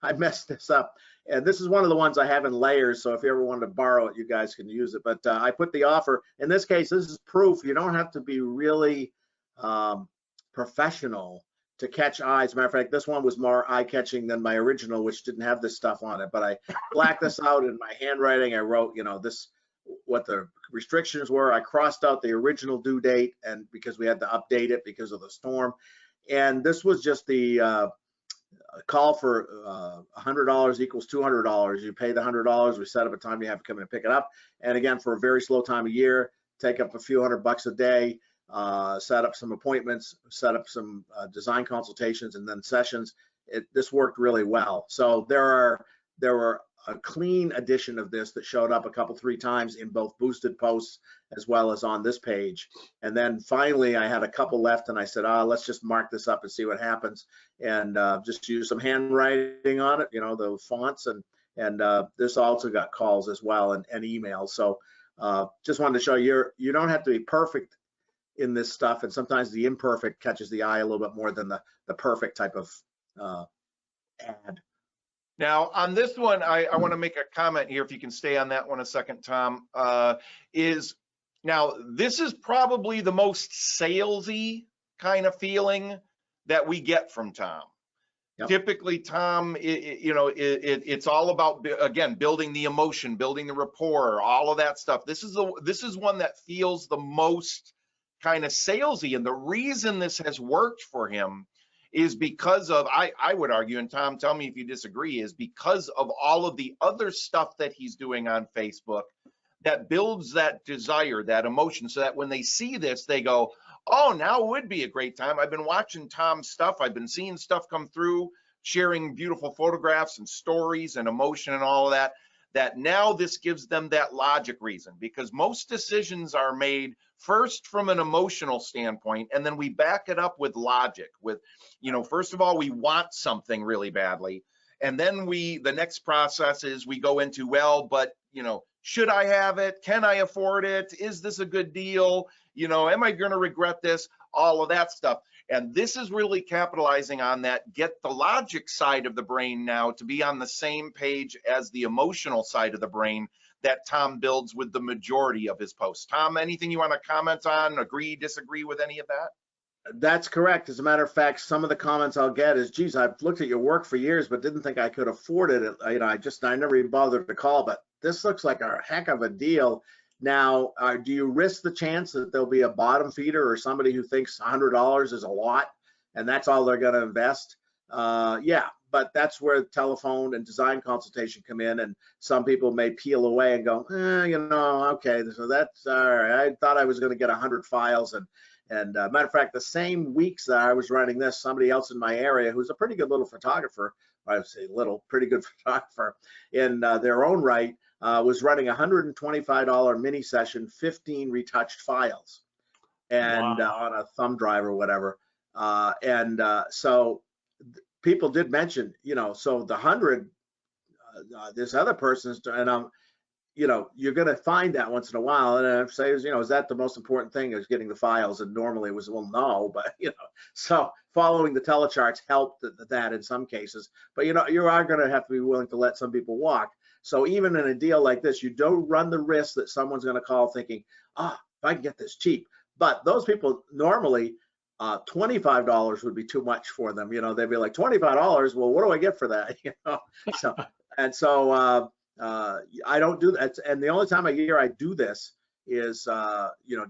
I messed this up. And this is one of the ones I have in layers, so if you ever wanted to borrow it, you guys can use it. But I put the offer. In this case, this is proof. You don't have to be really professional to catch eyes. As a matter of fact, this one was more eye-catching than my original, which didn't have this stuff on it. But I blacked this out in my handwriting. I wrote, this what the restrictions were. I crossed out the original due date, and because we had to update it because of the storm. And this was just the call for $100 equals $200. You pay the $100. We set up a time you have to come in and pick it up. And again, for a very slow time of year, take up a few $100 a day, set up some appointments, set up some design consultations, and then sessions. This worked really well. So there were a clean edition of this that showed up a three times in both boosted posts as well as on this page. And then finally I had a couple left, and I said, let's just mark this up and see what happens, and just use some handwriting on it, the fonts, and this also got calls as well, and emails. So just wanted to show you don't have to be perfect in this stuff, and sometimes the imperfect catches the eye a little bit more than the perfect type of ad. Now, on this one, I want to make a comment here, if you can stay on that one a second, Tom. Now, this is probably the most salesy kind of feeling that we get from Tom. Yep. Typically, Tom, it's all about, again, building the emotion, building the rapport, all of that stuff. This is one that feels the most kind of salesy, and the reason this has worked for him is because of, I would argue, and Tom, tell me if you disagree, is because of all of the other stuff that he's doing on Facebook that builds that desire, that emotion, so that when they see this, they go, oh, now would be a great time. I've been watching Tom's stuff. I've been seeing stuff come through, sharing beautiful photographs and stories and emotion and all of that, that now this gives them that logic reason, because most decisions are made first from an emotional standpoint, and then we back it up with logic, with, first of all, we want something really badly. And then the next process is we go into, well, but, should I have it? Can I afford it? Is this a good deal? Am I going to regret this? All of that stuff. And this is really capitalizing on that, get the logic side of the brain now to be on the same page as the emotional side of the brain that Tom builds with the majority of his posts. Tom, anything you want to comment on, agree, disagree with any of that? That's correct. As a matter of fact, some of the comments I'll get is, geez, I've looked at your work for years, but didn't think I could afford it. I never even bothered to call, but this looks like a heck of a deal. Now, do you risk the chance that there'll be a bottom feeder or somebody who thinks $100 is a lot and that's all they're going to invest? Yeah, but that's where telephone and design consultation come in, and some people may peel away and go, okay, so that's all right. I thought I was going to get 100 files, and matter of fact, the same weeks that I was running this, somebody else in my area who's a pretty good little photographer, I would say pretty good photographer in their own right, was running a $125 mini session, 15 retouched files, and wow. on a thumb drive or whatever. So people did mention, so the 100, this other person's, and you're going to find that once in a while. And I say, is that the most important thing, is getting the files? And normally it was, well, no, but, so following the telecharts helped that in some cases. But, you are going to have to be willing to let some people walk. So even in a deal like this, you don't run the risk that someone's going to call thinking, if I can get this cheap. But those people normally, $25 would be too much for them. They'd be like, $25, well, what do I get for that? So I don't do that. And the only time a year I do this is,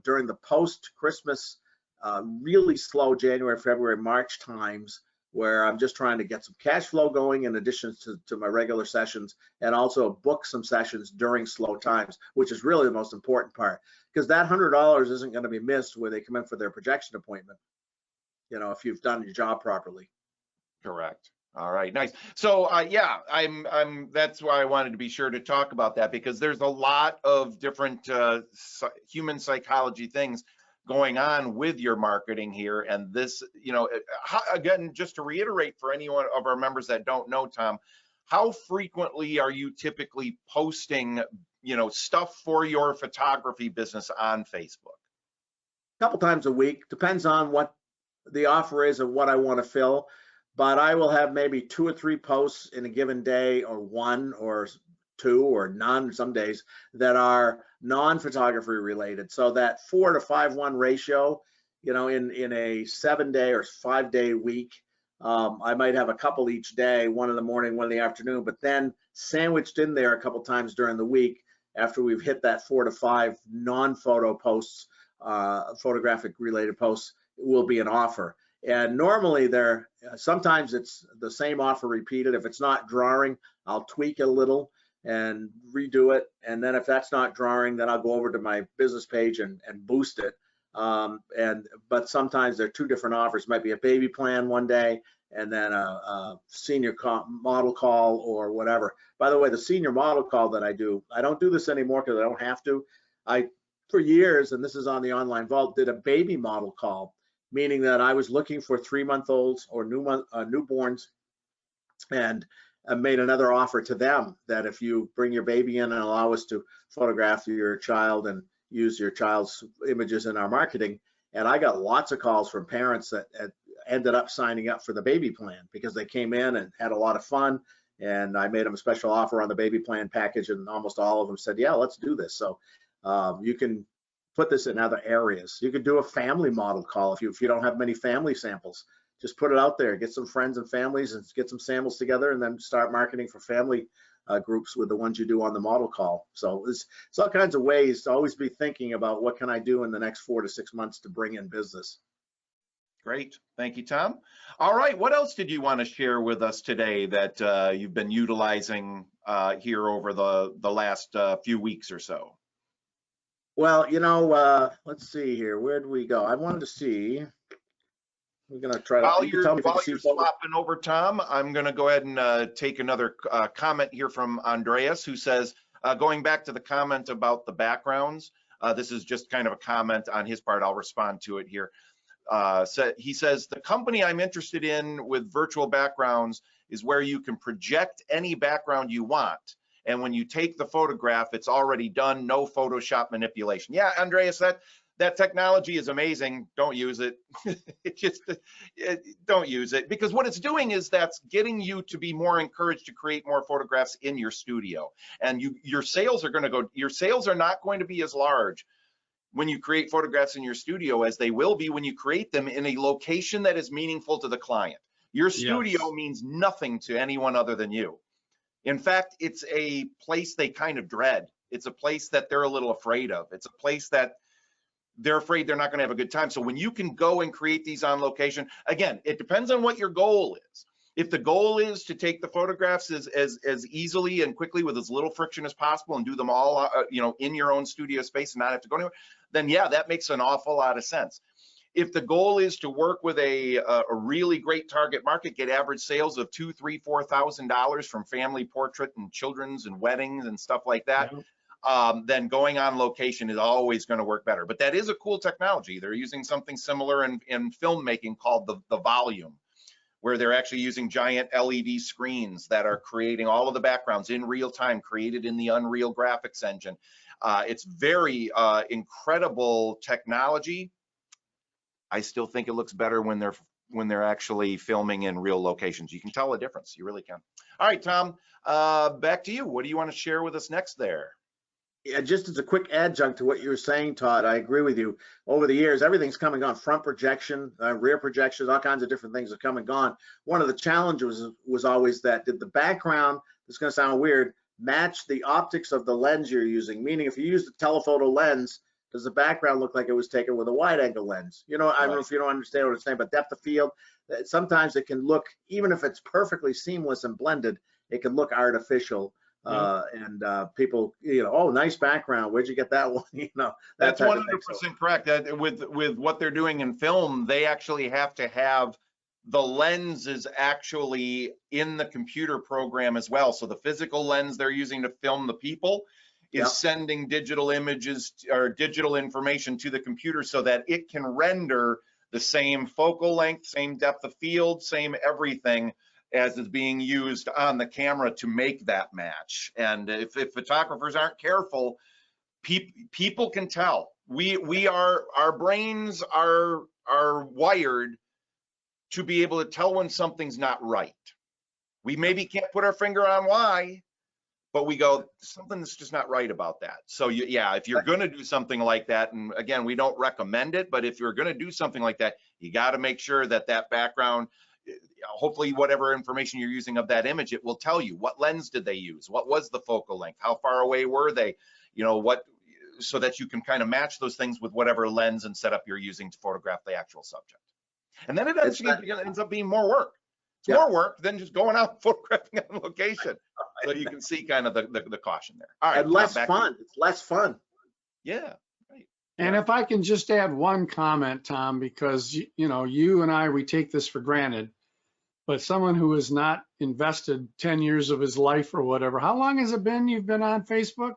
during the post-Christmas, really slow January, February, March times, where I'm just trying to get some cash flow going in addition to my regular sessions, and also book some sessions during slow times, which is really the most important part, because that $100 isn't going to be missed where they come in for their projection appointment, if you've done your job properly. Correct. All right, nice. So yeah, that's why I wanted to be sure to talk about that, because there's a lot of different human psychology things going on with your marketing here. And this, again, just to reiterate for any one of our members that don't know, Tom, how frequently are you typically posting, stuff for your photography business on Facebook? A couple times a week, depends on what the offer is and what I want to fill. But I will have maybe 2 or 3 posts in a given day, or 1 or 2 or none some days, that are non-photography related. So that 4 to 5:1 ratio, in a 7-day or 5-day week, I might have a couple each day, one in the morning, one in the afternoon, but then sandwiched in there a couple times during the week, after we've hit that 4 to 5 non-photo posts, photographic related posts, will be an offer. And normally sometimes it's the same offer repeated. If it's not drawing, I'll tweak it a little and redo it. And then if that's not drawing, then I'll go over to my business page and boost it. But sometimes there are 2 different offers. It might be a baby plan one day and then a senior model call or whatever. By the way, the senior model call that I don't do this anymore because I don't have to. For years, and this is on the Online Vault, did a baby model call, meaning that I was looking for 3-month-olds or newborns, and I made another offer to them that if you bring your baby in and allow us to photograph your child and use your child's images in our marketing. And I got lots of calls from parents that ended up signing up for the baby plan because they came in and had a lot of fun, and I made them a special offer on the baby plan package, and almost all of them said, yeah, let's do this. So you can put this in other areas. You could do a family model call if you don't have many family samples. Just put it out there, get some friends and families and get some samples together, and then start marketing for family groups with the ones you do on the model call. So it's all kinds of ways to always be thinking about what can I do in the next 4 to 6 months to bring in business. Great. Thank you, Tom. All right. What else did you want to share with us today that you've been utilizing here over the last few weeks or so? Well, let's see here. Where do we go? I wanted to see. We're going to try to. While you're swapping over, Tom, I'm going to go ahead and take another comment here from Andreas, who says, going back to the comment about the backgrounds, this is just kind of a comment on his part. I'll respond to it here. He says, the company I'm interested in with virtual backgrounds is where you can project any background you want. And when you take the photograph, it's already done, no Photoshop manipulation. Yeah, Andreas, that technology is amazing. Don't use it. Don't use it, because what it's doing is that's getting you to be more encouraged to create more photographs in your studio. And your sales are not going to be as large when you create photographs in your studio as they will be when you create them in a location that is meaningful to the client. Your studio means nothing to anyone other than you. In fact, it's a place they kind of dread. It's a place that they're a little afraid of. It's a place that they're afraid they're not going to have a good time. So when you can go and create these on location, again, it depends on what your goal is. If the goal is to take the photographs as easily and quickly with as little friction as possible and do them all, in your own studio space and not have to go anywhere, then yeah, that makes an awful lot of sense. If the goal is to work with a really great target market, get average sales of $2,000, $3,000, $4,000 from family portrait and children's and weddings and stuff like that, then going on location is always going to work better. But that is a cool technology. They're using something similar in filmmaking called the volume, where they're actually using giant LED screens that are creating all of the backgrounds in real time, created in the Unreal Graphics engine. It's very incredible technology. I still think it looks better when they're actually filming in real locations. You can tell the difference. You really can. All right, Tom, back to you. What do you want to share with us next there? Yeah, just as a quick adjunct to what you were saying, Todd, I agree with you. Over the years, everything's come and gone. Front projection, rear projections, all kinds of different things have come and gone. One of the challenges was always that, did the background, this is going to sound weird, match the optics of the lens you're using? Meaning, if you use the telephoto lens, does the background look like it was taken with a wide angle lens? I don't know if you don't understand what I'm saying, but depth of field, sometimes it can look, even if it's perfectly seamless and blended, it can look artificial. And people, oh, nice background. Where'd you get that one? That's 100% correct. With what they're doing in film, they actually have to have the lens is actually in the computer program as well. So the physical lens they're using to film the people is sending digital images or digital information to the computer so that it can render the same focal length, same depth of field, same everything as is being used on the camera to make that match. And if photographers aren't careful, people can tell. Our brains are wired to be able to tell when something's not right. We maybe can't put our finger on why, but we go, something's just not right about that. So if you're going to do something like that, and again, we don't recommend it, but if you're going to do something like that, you got to make sure that background, hopefully whatever information you're using of that image, it will tell you what lens did they use, what was the focal length, how far away were they, so that you can kind of match those things with whatever lens and setup you're using to photograph the actual subject. And then it ends up being more work. It's more work than just going out and photographing on location. So you can see kind of the caution there. All right. And less fun. It's less fun. Yeah. Right. And if I can just add one comment, Tom, because you and I, we take this for granted, but someone who has not invested 10 years of his life or whatever, how long has it been you've been on Facebook?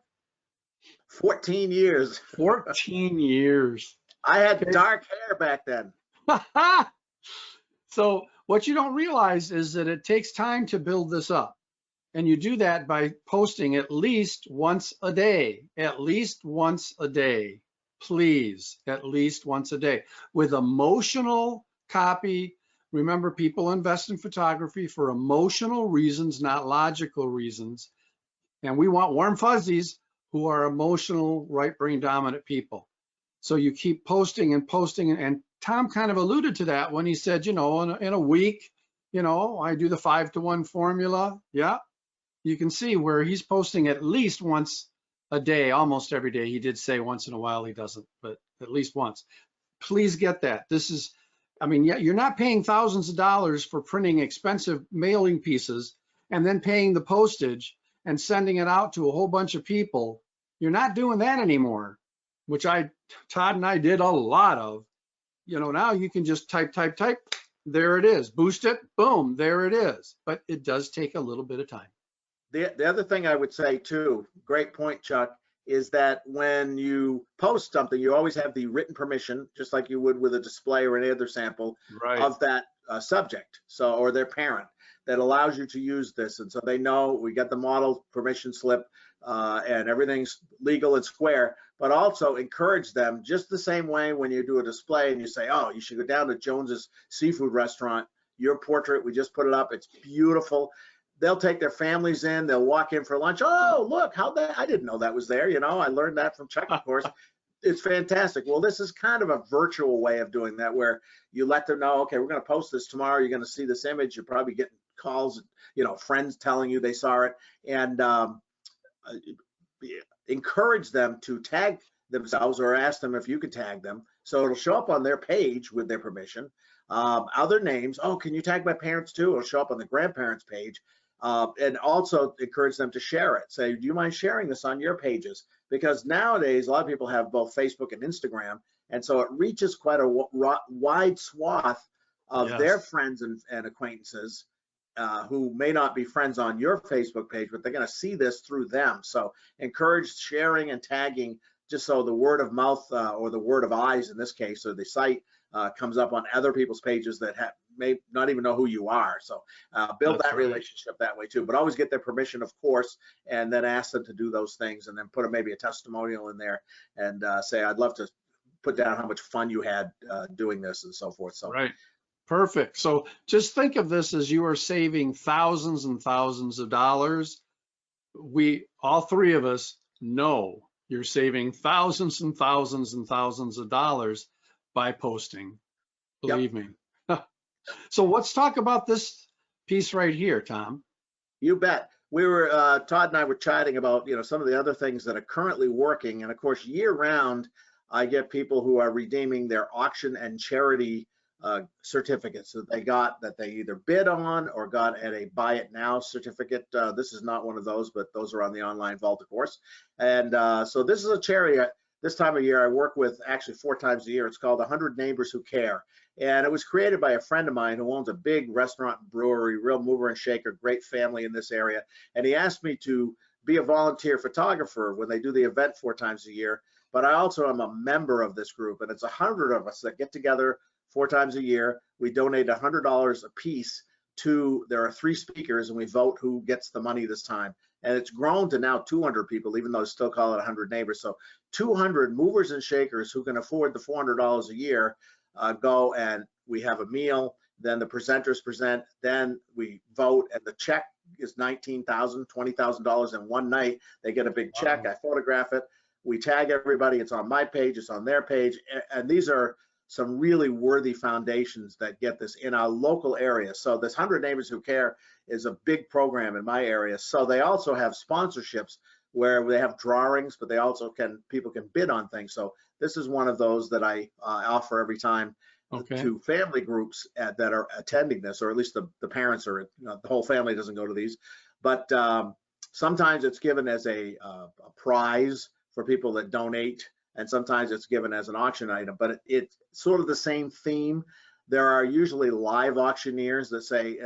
14 years. 14 years. I had dark hair back then. So what you don't realize is that it takes time to build this up. And you do that by posting at least once a day, please, at least once a day with emotional copy. Remember, people invest in photography for emotional reasons, not logical reasons. And we want warm fuzzies who are emotional, right brain dominant people. So you keep posting and posting, and Tom kind of alluded to that when he said, in a week, I do the 5-to-1 formula. Yeah, you can see where he's posting at least once a day, almost every day. He did say once in a while he doesn't, but at least once. Please get that. This is, you're not paying thousands of dollars for printing expensive mailing pieces and then paying the postage and sending it out to a whole bunch of people. You're not doing that anymore, which Todd and I did a lot of. Now you can just type, there it is, boost it, boom, there it is. But it does take a little bit of time. The other thing I would say too, great point, Chuck, is that when you post something, you always have the written permission, just like you would with a display or any other sample of that subject, or their parent, that allows you to use this. And so they know we got the model permission slip and everything's legal and square, but also encourage them just the same way when you do a display and you say, oh, you should go down to Jones's Seafood Restaurant, your portrait, we just put it up, it's beautiful. They'll take their families in, they'll walk in for lunch. Oh, look, I didn't know that was there. I learned that from Chuck, of course. It's fantastic. Well, this is kind of a virtual way of doing that, where you let them know, okay, we're going to post this tomorrow. You're going to see this image. You're probably getting calls, friends telling you they saw it, and encourage them to tag themselves or ask them if you could tag them. So it'll show up on their page with their permission. Other names, oh, can you tag my parents too? It'll show up on the grandparents page. And also encourage them to share it. Say, do you mind sharing this on your pages? Because nowadays, a lot of people have both Facebook and Instagram. And so it reaches quite a wide swath of their friends and acquaintances who may not be friends on your Facebook page, but they're going to see this through them. So encourage sharing and tagging, just so the word of mouth or the word of eyes in this case, or the site comes up on other people's pages that may not even know who you are. So build that relationship that way too, but always get their permission, of course, and then ask them to do those things, and then put maybe a testimonial in there and say, I'd love to put down how much fun you had doing this and so forth. So right. Perfect. So just think of this as you are saving thousands and thousands of dollars. All three of us know you're saving thousands and thousands and thousands of dollars by posting, believe me. So let's talk about this piece right here, Tom. You bet. Todd and I were chatting about, some of the other things that are currently working. And of course, year round, I get people who are redeeming their auction and charity certificates that they either bid on or got at a buy it now certificate. This is not one of those, but those are on the online vault, of course. And so this is a charity. This time of year, I work with actually 4 times a year. It's called 100 Neighbors Who Care. And it was created by a friend of mine who owns a big restaurant and brewery, real mover and shaker, great family in this area. And he asked me to be a volunteer photographer when they do the event 4 times a year. But I also am a member of this group, and it's 100 of us that get together 4 times a year. We donate $100 a piece there are 3 speakers, and we vote who gets the money this time. And it's grown to now 200 people, even though they still call it 100 neighbors. So 200 movers and shakers who can afford the $400 a year go, and we have a meal. Then the presenters present, then we vote, and the check is $19,000, $20,000 in one night. They get a big check. Wow. I photograph it. We tag everybody. It's on my page. It's on their page. And these are some really worthy foundations that get this in our local area. So this 100 Neighbors Who Care is a big program in my area. So they also have sponsorships where they have drawings, but they also people can bid on things. So this is one of those that I offer every time Okay. to family groups that are attending this, or at least the parents are, the whole family doesn't go to these, but sometimes it's given as a prize for people that donate, and sometimes it's given as an auction item, but it's sort of the same theme. There are usually live auctioneers that say,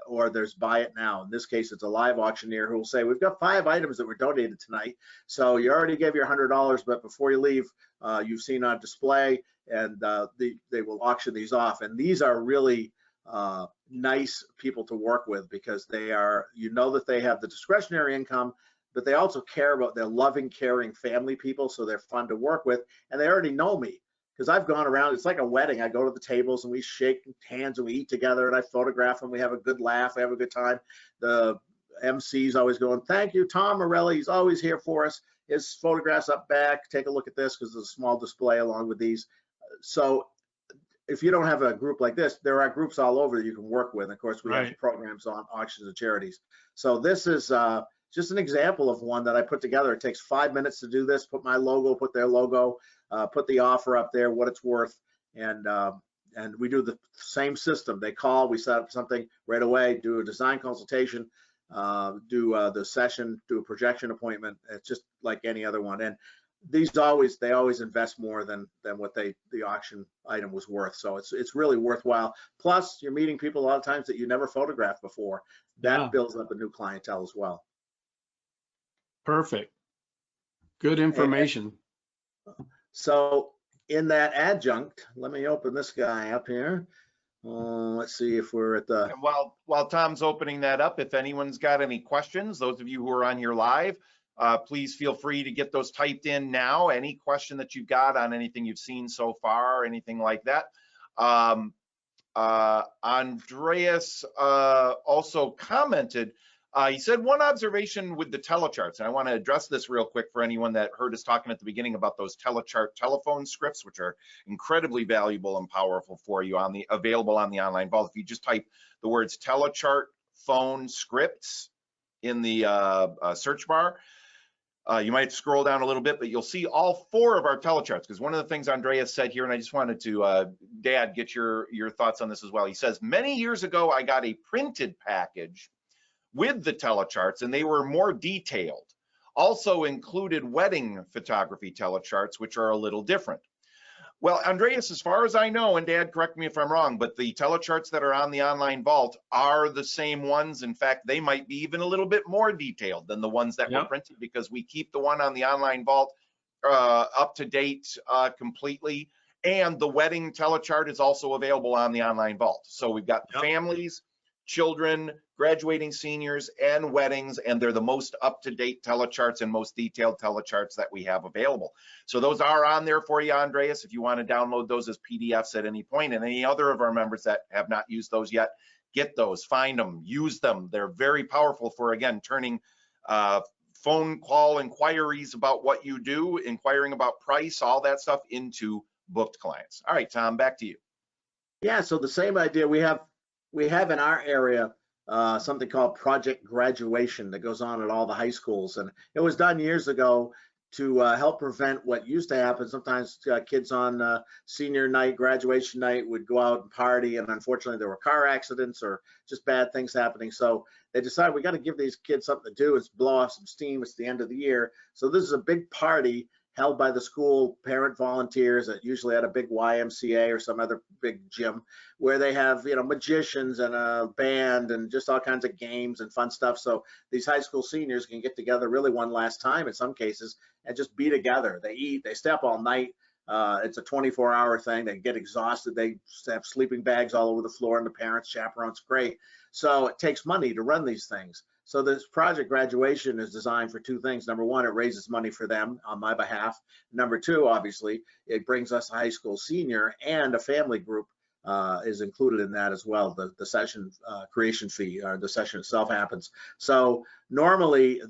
or there's buy it now. In this case, it's a live auctioneer who will say, we've got 5 items that were donated tonight. So you already gave your $100, but before you leave, you've seen on display, and they will auction these off. And these are really nice people to work with, because they are, that they have the discretionary income, but they also care about, they're loving, caring family people. So they're fun to work with, and they already know me. Because I've gone around, it's like a wedding. I go to the tables and we shake hands and we eat together, and I photograph them. We have a good laugh. We have a good time. The MC's always going, thank you, Tom Morelli. He's always here for us. His photographs up back. Take a look at this, because there's a small display along with these. So if you don't have a group like this, there are groups all over that you can work with. Of course, we have programs on auctions and charities. So this is just an example of one that I put together. It takes 5 minutes to do this. Put my logo, put their logo, put the offer up there, what it's worth, and we do the same system. They call, we set up something right away, do a design consultation, do the session, do a projection appointment. It's just like any other one. And they always invest more than what the auction item was worth. So it's really worthwhile. Plus, you're meeting people a lot of times that you never photographed before. That builds up a new clientele as well. Perfect. Good information. So in that adjunct, let me open this guy up here. Let's see if we're at the. And while Tom's opening that up, if anyone's got any questions, those of you who are on here live, please feel free to get those typed in now. Any question that you've got on anything you've seen so far, anything like that. Andreas also commented, he said, one observation with the telecharts, and I want to address this real quick for anyone that heard us talking at the beginning about those telechart telephone scripts, which are incredibly valuable and powerful for you, available on the online vault. If you just type the words telechart phone scripts in the search bar, you might scroll down a little bit, but you'll see all 4 of our telecharts. Because one of the things Andreas said here, and I just wanted to, Dad, get your thoughts on this as well. He says, many years ago, I got a printed package with the telecharts, and they were more detailed. Also included wedding photography telecharts, which are a little different. Well, Andreas, as far as I know, and Dad, correct me if I'm wrong, but the telecharts that are on the online vault are the same ones. In fact, they might be even a little bit more detailed than the ones that were printed, because we keep the one on the online vault up to date completely. And the wedding telechart is also available on the online vault. So we've got families, children, graduating seniors, and weddings, and they're the most up-to-date telecharts and most detailed telecharts that we have available. So those are on there for you, Andreas, if you want to download those as PDFs at any point. And any other of our members that have not used those yet, get those, find them, use them. They're very powerful for, again, turning phone call inquiries about what you do, inquiring about price, all that stuff into booked clients. All right, Tom, back to you. Yeah, so the same idea we have in our area, something called Project Graduation that goes on at all the high schools. And it was done years ago to help prevent what used to happen. Sometimes kids on senior night, graduation night would go out and party, and unfortunately there were car accidents or just bad things happening. So they decided we got to give these kids something to do. It's blow off some steam. It's the end of the year. So this is a big party held by the school parent volunteers, that usually at a big YMCA or some other big gym, where they have, magicians and a band and just all kinds of games and fun stuff. So these high school seniors can get together really one last time in some cases and just be together. They eat, they stay up all night. It's a 24-hour thing. They get exhausted. They have sleeping bags all over the floor, and the parents, chaperones, great. So it takes money to run these things. So this Project Graduation is designed for 2 things. Number 1, it raises money for them on my behalf. Number 2, obviously, it brings us a high school senior, and a family group is included in that as well. The session creation fee, or the session itself, happens. So normally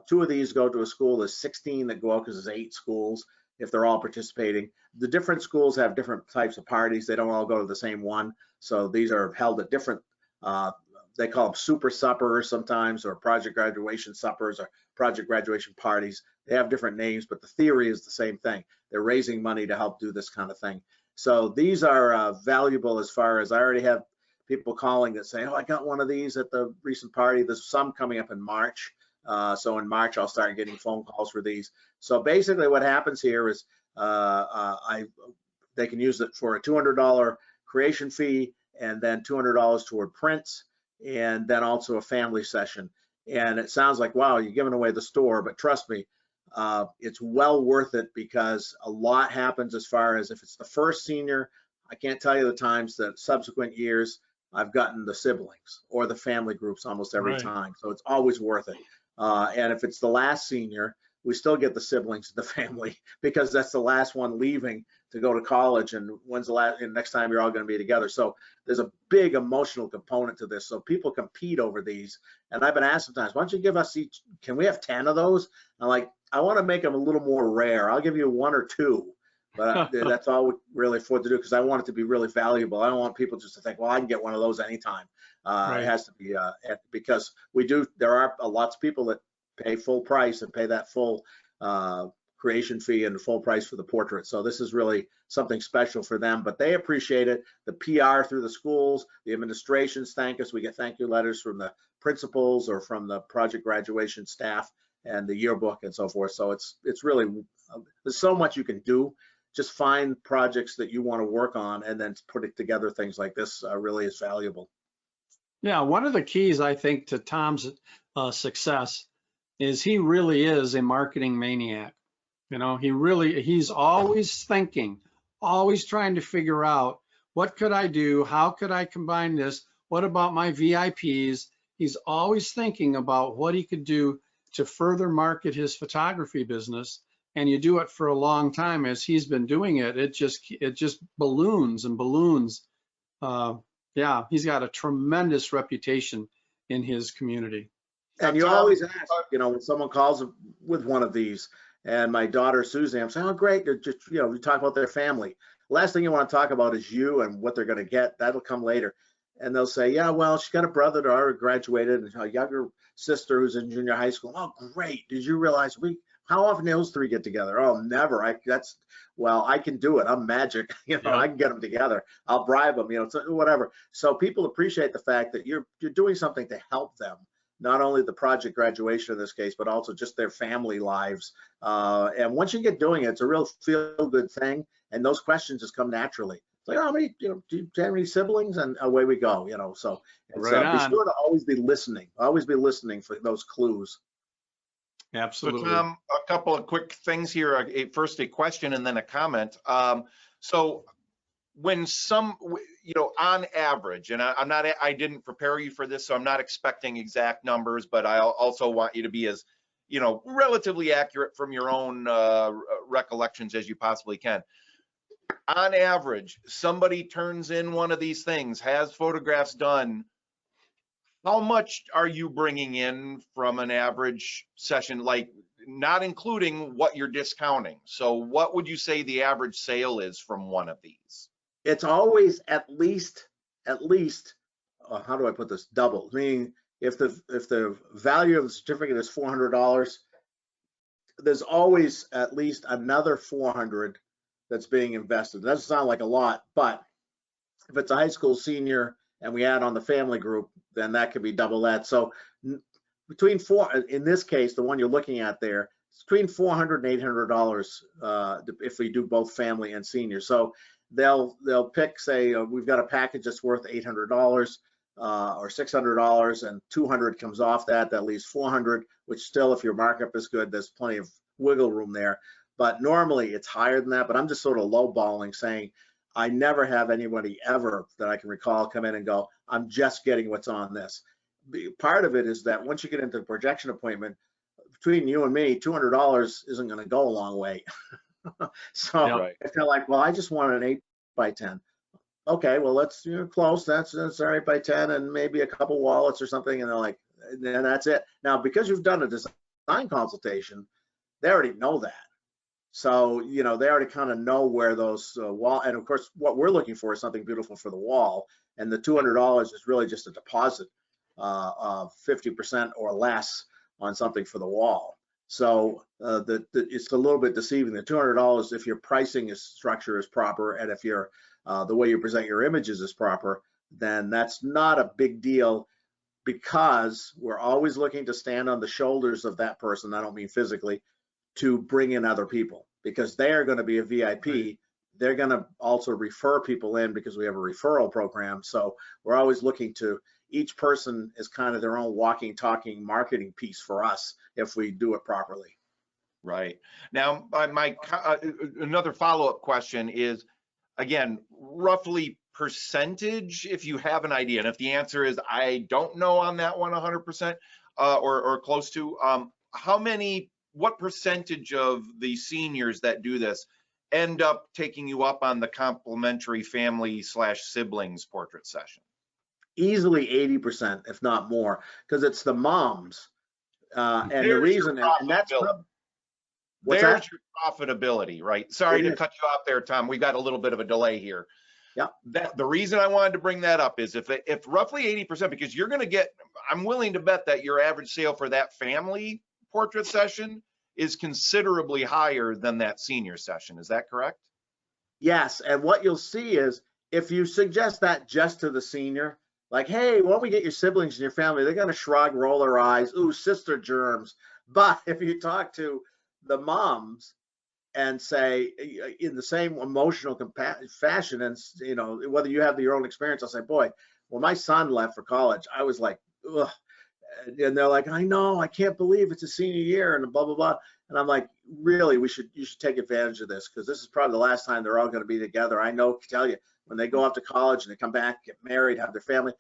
2 of these go to a school. There's 16 that go out because there's 8 schools if they're all participating. The different schools have different types of parties. They don't all go to the same one. So these are held at different they call them super suppers sometimes, or project graduation suppers, or project graduation parties. They have different names, but the theory is the same thing. They're raising money to help do this kind of thing. So these are valuable as far as I already have people calling that say, oh, I got one of these at the recent party. There's some coming up in March. So in March, I'll start getting phone calls for these. So basically what happens here is they can use it for a $200 creation fee, and then $200 toward prints, and then also a family session. And it sounds like, wow, you're giving away the store, but trust me, it's well worth it, because a lot happens as far as if it's the first senior. I can't tell you the times that subsequent years I've gotten the siblings or the family groups almost every time. So it's always worth it. And if it's the last senior, we still get the siblings, the family, because that's the last one leaving to go to college, and when's the last, and next time you're all going to be together. So there's a big emotional component to this. So people compete over these, and I've been asked sometimes, why don't you give us each, can we have 10 of those? I'm like, I want to make them a little more rare. I'll give you 1 or 2, but that's all we really afford to do, because I want it to be really valuable. I don't want people just to think, well, I can get one of those anytime. It has to be, because there are lots of people that pay full price and pay that full creation fee and the full price for the portrait. So this is really something special for them, but they appreciate it. The PR through the schools, the administrations thank us. We get thank you letters from the principals or from the project graduation staff and the yearbook and so forth. So it's really, there's so much you can do. Just find projects that you want to work on and then put it together. Things like this really is valuable. Yeah, one of the keys, I think, to Tom's success is he really is a marketing maniac. You know, he's always thinking, always trying to figure out, what could I do? How could I combine this? What about my VIPs? He's always thinking about what he could do to further market his photography business. And you do it for a long time, as he's been doing it. It just balloons and balloons. Yeah, he's got a tremendous reputation in his community. And you always ask, you know, when someone calls with one of these, and my daughter Susie, I'm saying, oh great, they're just, you know, we talk about their family. Last thing you want to talk about is you and what they're going to get. That'll come later. And they'll say, yeah, well, she's got a brother that already graduated and a younger sister who's in junior high school. Oh great, did you realize how often do those 3 get together? Oh, never. Well, I can do it. I'm magic. You know, I can get them together. I'll bribe them, you know, so whatever. So people appreciate the fact that you're doing something to help them, not only the project graduation in this case, but also just their family lives. And once you get doing it, it's a real feel-good thing. And those questions just come naturally. It's like, oh, how many, you know, do you have any siblings? And away we go, you know. So be sure to always be listening for those clues. Absolutely. So Tom, a couple of quick things here. First, a question and then a comment. So when you know, on average, and I didn't prepare you for this, so I'm not expecting exact numbers, but I also want you to be as, you know, relatively accurate from your own recollections as you possibly can. On average, somebody turns in one of these things, has photographs done. How much are you bringing in from an average session, like not including what you're discounting? So what would you say the average sale is from one of these? It's always at least, how do I put this? Double. Meaning if the value of the certificate is $400, there's always at least another $400 that's being invested. That doesn't sound like a lot, but if it's a high school senior and we add on the family group, then that could be double that. So in this case, the one you're looking at there, it's between $400 and $800 if we do both family and senior. So they'll pick, say, we've got a package that's worth $800 or $600, and $200 comes off that. That leaves $400, which still, if your markup is good, there's plenty of wiggle room there. But normally it's higher than that. But I'm just sort of lowballing, saying I never have anybody ever that I can recall come in and go, I'm just getting what's on this. Part of it is that once you get into the projection appointment, between you and me, $200 isn't going to go a long way. So if they're like, well, I just want an 8x10. Okay, well, let's, you know, close. That's our 8x10 and maybe a couple wallets or something. And they're like, and that's it. Now, because you've done a design consultation, they already know that. So, you know, they already kind of know where those wall, and of course, what we're looking for is something beautiful for the wall. And the $200 is really just a deposit. 50% or less on something for the wall. So it's a little bit deceiving. The $200, if your pricing structure is proper, and if your the way you present your images is proper, then that's not a big deal, because we're always looking to stand on the shoulders of that person. I don't mean physically, to bring in other people, because they are going to be a VIP. Right. They're going to also refer people in, because we have a referral program. So we're always looking to, each person is kind of their own walking, talking marketing piece for us if we do it properly. Right. Now, another follow-up question is, again, roughly percentage, if you have an idea, and if the answer is I don't know on that one 100% or close to, what percentage of the seniors that do this end up taking you up on the complimentary family/siblings portrait session? Easily 80%, if not more, because it's the moms. And the reason, and that's there's your profitability, right? Sorry to cut you off there, Tom. We got a little bit of a delay here. Yeah. The reason I wanted to bring that up is if roughly 80%, because you're going to get, I'm willing to bet that your average sale for that family portrait session is considerably higher than that senior session. Is that correct? Yes. And what you'll see is, if you suggest that just to the senior, like, hey, why don't we get your siblings and your family? They're going to shrug, roll their eyes, ooh, sister germs. But if you talk to the moms and say, in the same emotional fashion, and you know, whether you have your own experience, I'll say, boy, when my son left for college, I was like, ugh. And they're like, I know, I can't believe it's a senior year, and blah blah blah. And I'm like, really, you should take advantage of this, because this is probably the last time they're all going to be together. I know, tell you, when they go off to college and they come back, get married, have their family,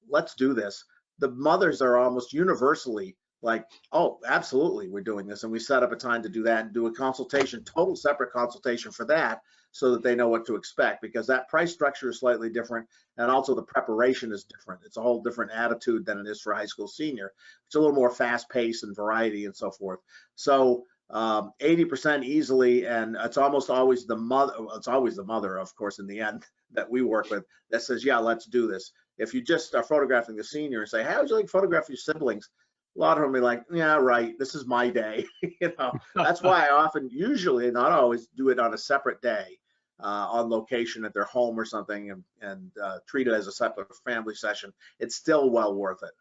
let's do this. The mothers are almost universally like, oh, absolutely, we're doing this. And we set up a time to do that and do a consultation, total separate consultation for that, so that they know what to expect, because that price structure is slightly different. And also the preparation is different. It's a whole different attitude than it is for high school senior. It's a little more fast paced and variety and so forth. So 80% easily, and it's almost always the mother. It's always the mother, of course, in the end, that we work with, that says, yeah, let's do this. If you just are photographing the senior and say, how would you like to photograph your siblings? A lot of them be like, yeah, right, this is my day. You know, that's why I often, usually, not always, do it on a separate day, on location at their home or something, and treat it as a separate family session. It's still well worth it.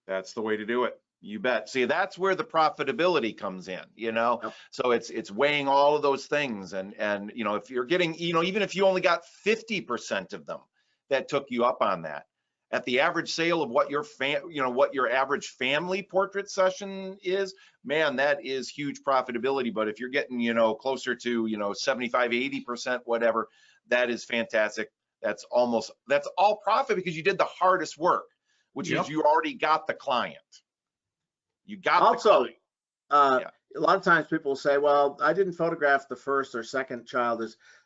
That's the way to do it. You bet. See, that's where the profitability comes in, you know. Yep. So it's weighing all of those things, and you know, if you're getting, you know, even if you only got 50% of them that took you up on that, at the average sale of what your what your average family portrait session is, man, that is huge profitability. But if you're getting, you know, closer to, you know, 75, 80%, whatever, that is fantastic. That's all profit, because you did the hardest work, which is you already got the client. You got also the client. A lot of times people say, well, I didn't photograph the first or second child,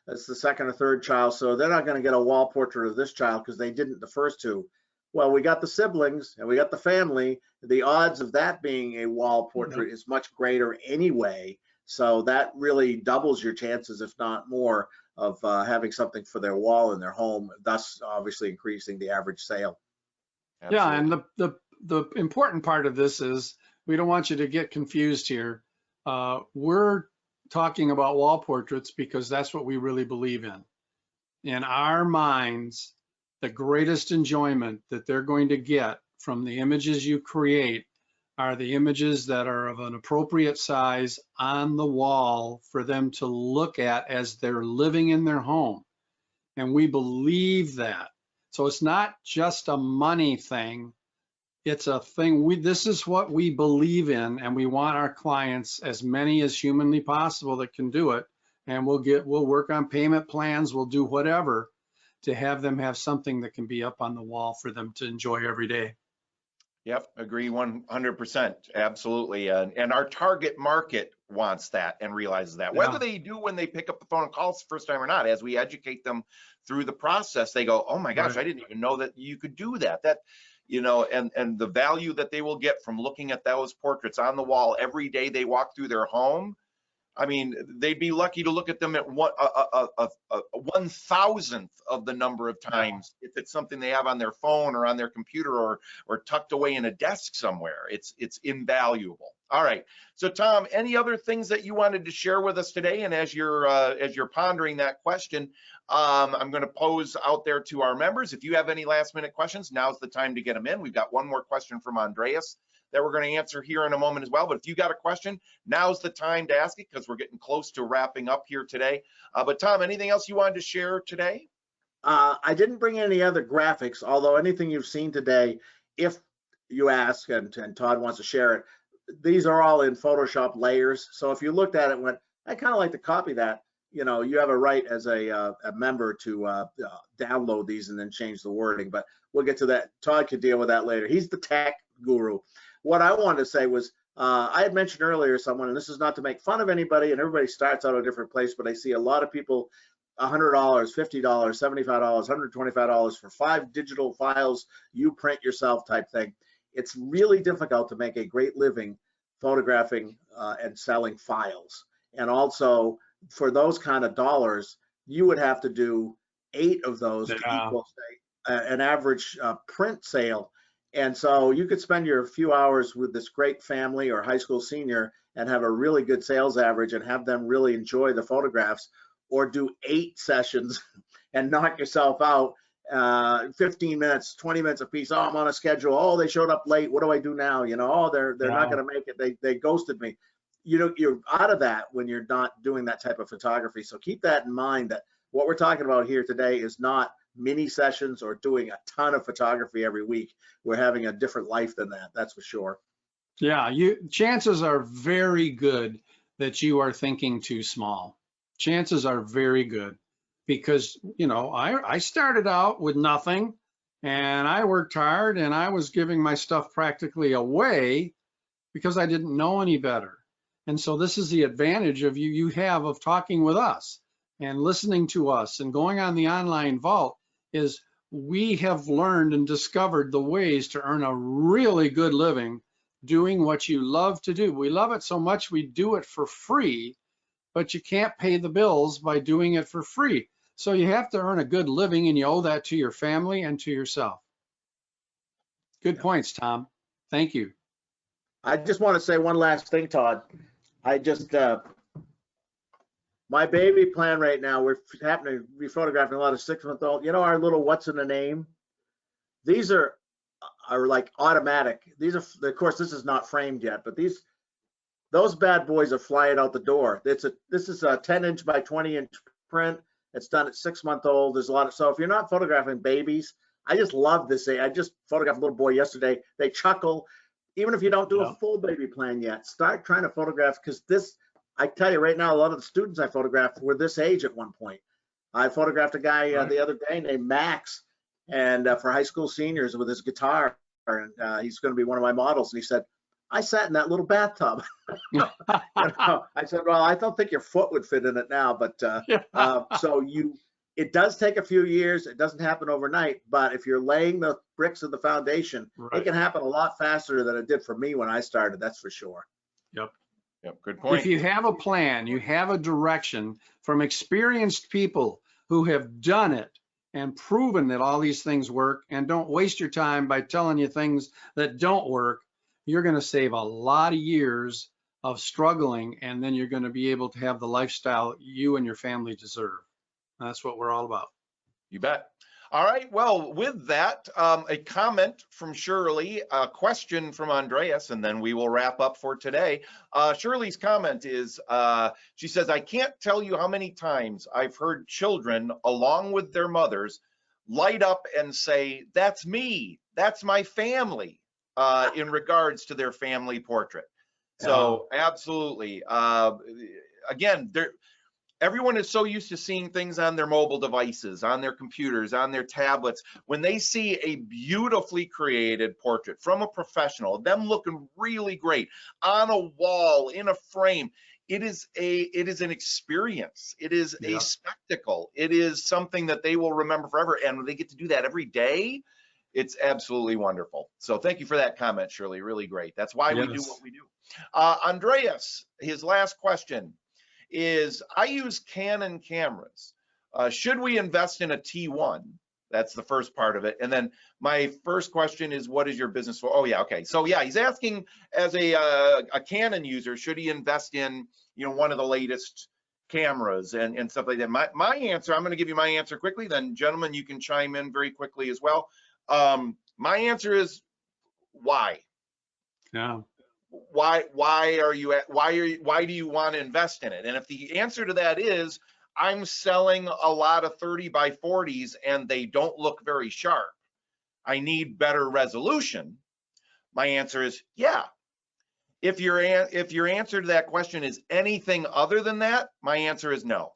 it's the second or third child, so they're not going to get a wall portrait of this child because they didn't the first two. Well, we got the siblings and we got the family. The odds of that being a wall portrait is much greater anyway. So that really doubles your chances, if not more, of having something for their wall in their home, thus obviously increasing the average sale. Absolutely. Yeah, and the important part of this is, we don't want you to get confused here. We're talking about wall portraits because that's what we really believe in. In our minds, the greatest enjoyment that they're going to get from the images you create are the images that are of an appropriate size on the wall for them to look at as they're living in their home. And we believe that. So it's not just a money thing. It's a thing, this is what we believe in, and we want our clients, as many as humanly possible that can do it, and we'll work on payment plans, we'll do whatever to have them have something that can be up on the wall for them to enjoy every day. Yep, agree 100%, absolutely. And our target market wants that and realizes that. Whether they do when they pick up the phone and call us the first time or not, as we educate them through the process, they go, oh my gosh, I didn't even know that you could do that. You know, and the value that they will get from looking at those portraits on the wall every day they walk through their home, I mean, they'd be lucky to look at them at one, a 1,000th of the number of times if it's something they have on their phone or on their computer or tucked away in a desk somewhere. It's invaluable. All right. So Tom, any other things that you wanted to share with us today? And as you're pondering that question, I'm going to pose out there to our members. If you have any last minute questions, now's the time to get them in. We've got one more question from Andreas that we're going to answer here in a moment as well. But if you got a question, now's the time to ask it because we're getting close to wrapping up here today. But Tom, anything else you wanted to share today? I didn't bring any other graphics, although anything you've seen today, if you ask and Todd wants to share it, these are all in Photoshop layers. So if you looked at it and went, I kind of like to copy that, you know, you have a right as a member to download these and then change the wording. But we'll get to that. Todd could deal with that later. He's the tech guru. What I wanted to say was, I had mentioned earlier someone, and this is not to make fun of anybody, and everybody starts out at a different place, but I see a lot of people, $100, $50, $75, $125 for 5 digital files you print yourself type thing. It's really difficult to make a great living photographing and selling files. And also for those kind of dollars, you would have to do 8 of those to equal, say, an average print sale. And so you could spend your few hours with this great family or high school senior and have a really good sales average and have them really enjoy the photographs, or do 8 sessions and knock yourself out 15 minutes, 20 minutes a piece. Oh, I'm on a schedule. Oh, they showed up late. What do I do now? You know, oh, they're not going to make it. They ghosted me. You know, you're out of that when you're not doing that type of photography. So keep that in mind, that what we're talking about here today is not mini sessions or doing a ton of photography every week. We're having a different life than that, that's for sure. Yeah, chances are very good that you are thinking too small. Chances are very good because, you know, I started out with nothing and I worked hard and I was giving my stuff practically away because I didn't know any better. And so this is the advantage of you have of talking with us and listening to us and going on the online vault, is we have learned and discovered the ways to earn a really good living doing what you love to do. We love it so much we do it for free, but you can't pay the bills by doing it for free. So you have to earn a good living, and you owe that to your family and to yourself. Good points, Tom. Thank you. I just want to say one last thing, Todd. I just, my baby plan right now, we're happening to be photographing a lot of 6-month-old. You know, our little what's in the name? These are like automatic. These are, of course, this is not framed yet, but those bad boys are flying out the door. This is a 10-inch by 20-inch print. It's done at 6-month-old. There's a lot of, so if you're not photographing babies, I just love this. I just photographed a little boy yesterday. They chuckle. Even if you don't do a full baby plan yet, start trying to photograph, because this, I tell you right now, a lot of the students I photographed were this age at one point. I photographed a guy the other day named Max, and for high school seniors with his guitar, and he's going to be one of my models. And he said, I sat in that little bathtub. You know, I said, well, I don't think your foot would fit in it now, but so it does take a few years. It doesn't happen overnight, but if you're laying the bricks of the foundation, it can happen a lot faster than it did for me when I started. That's for sure. Yep, good point. If you have a plan, you have a direction from experienced people who have done it and proven that all these things work, and don't waste your time by telling you things that don't work, you're going to save a lot of years of struggling, and then you're going to be able to have the lifestyle you and your family deserve. That's what we're all about. You bet. All right. Well, with that, a comment from Shirley, a question from Andreas, and then we will wrap up for today. Shirley's comment is, she says, I can't tell you how many times I've heard children, along with their mothers, light up and say, that's me, that's my family, in regards to their family portrait. So absolutely. Again, everyone is so used to seeing things on their mobile devices, on their computers, on their tablets. When they see a beautifully created portrait from a professional, them looking really great on a wall, in a frame, it is an experience. It is a spectacle. It is something that they will remember forever. And when they get to do that every day, it's absolutely wonderful. So thank you for that comment, Shirley. Really great. That's why we do what we do. Andreas, his last question. is I use Canon cameras. Should we invest in a T1? That's the first part of it. And then my first question is, what is your business for? Oh yeah, okay. So yeah, he's asking as a Canon user, should he invest in, you know, one of the latest cameras and stuff like that? My answer, I'm going to give you my answer quickly. Then gentlemen, you can chime in very quickly as well. My answer is why? Yeah. Why do you want to invest in it? And if the answer to that is I'm selling a lot of 30 by 40s and they don't look very sharp, I need better resolution, my answer is yeah. If your answer to that question is anything other than that, my answer is no.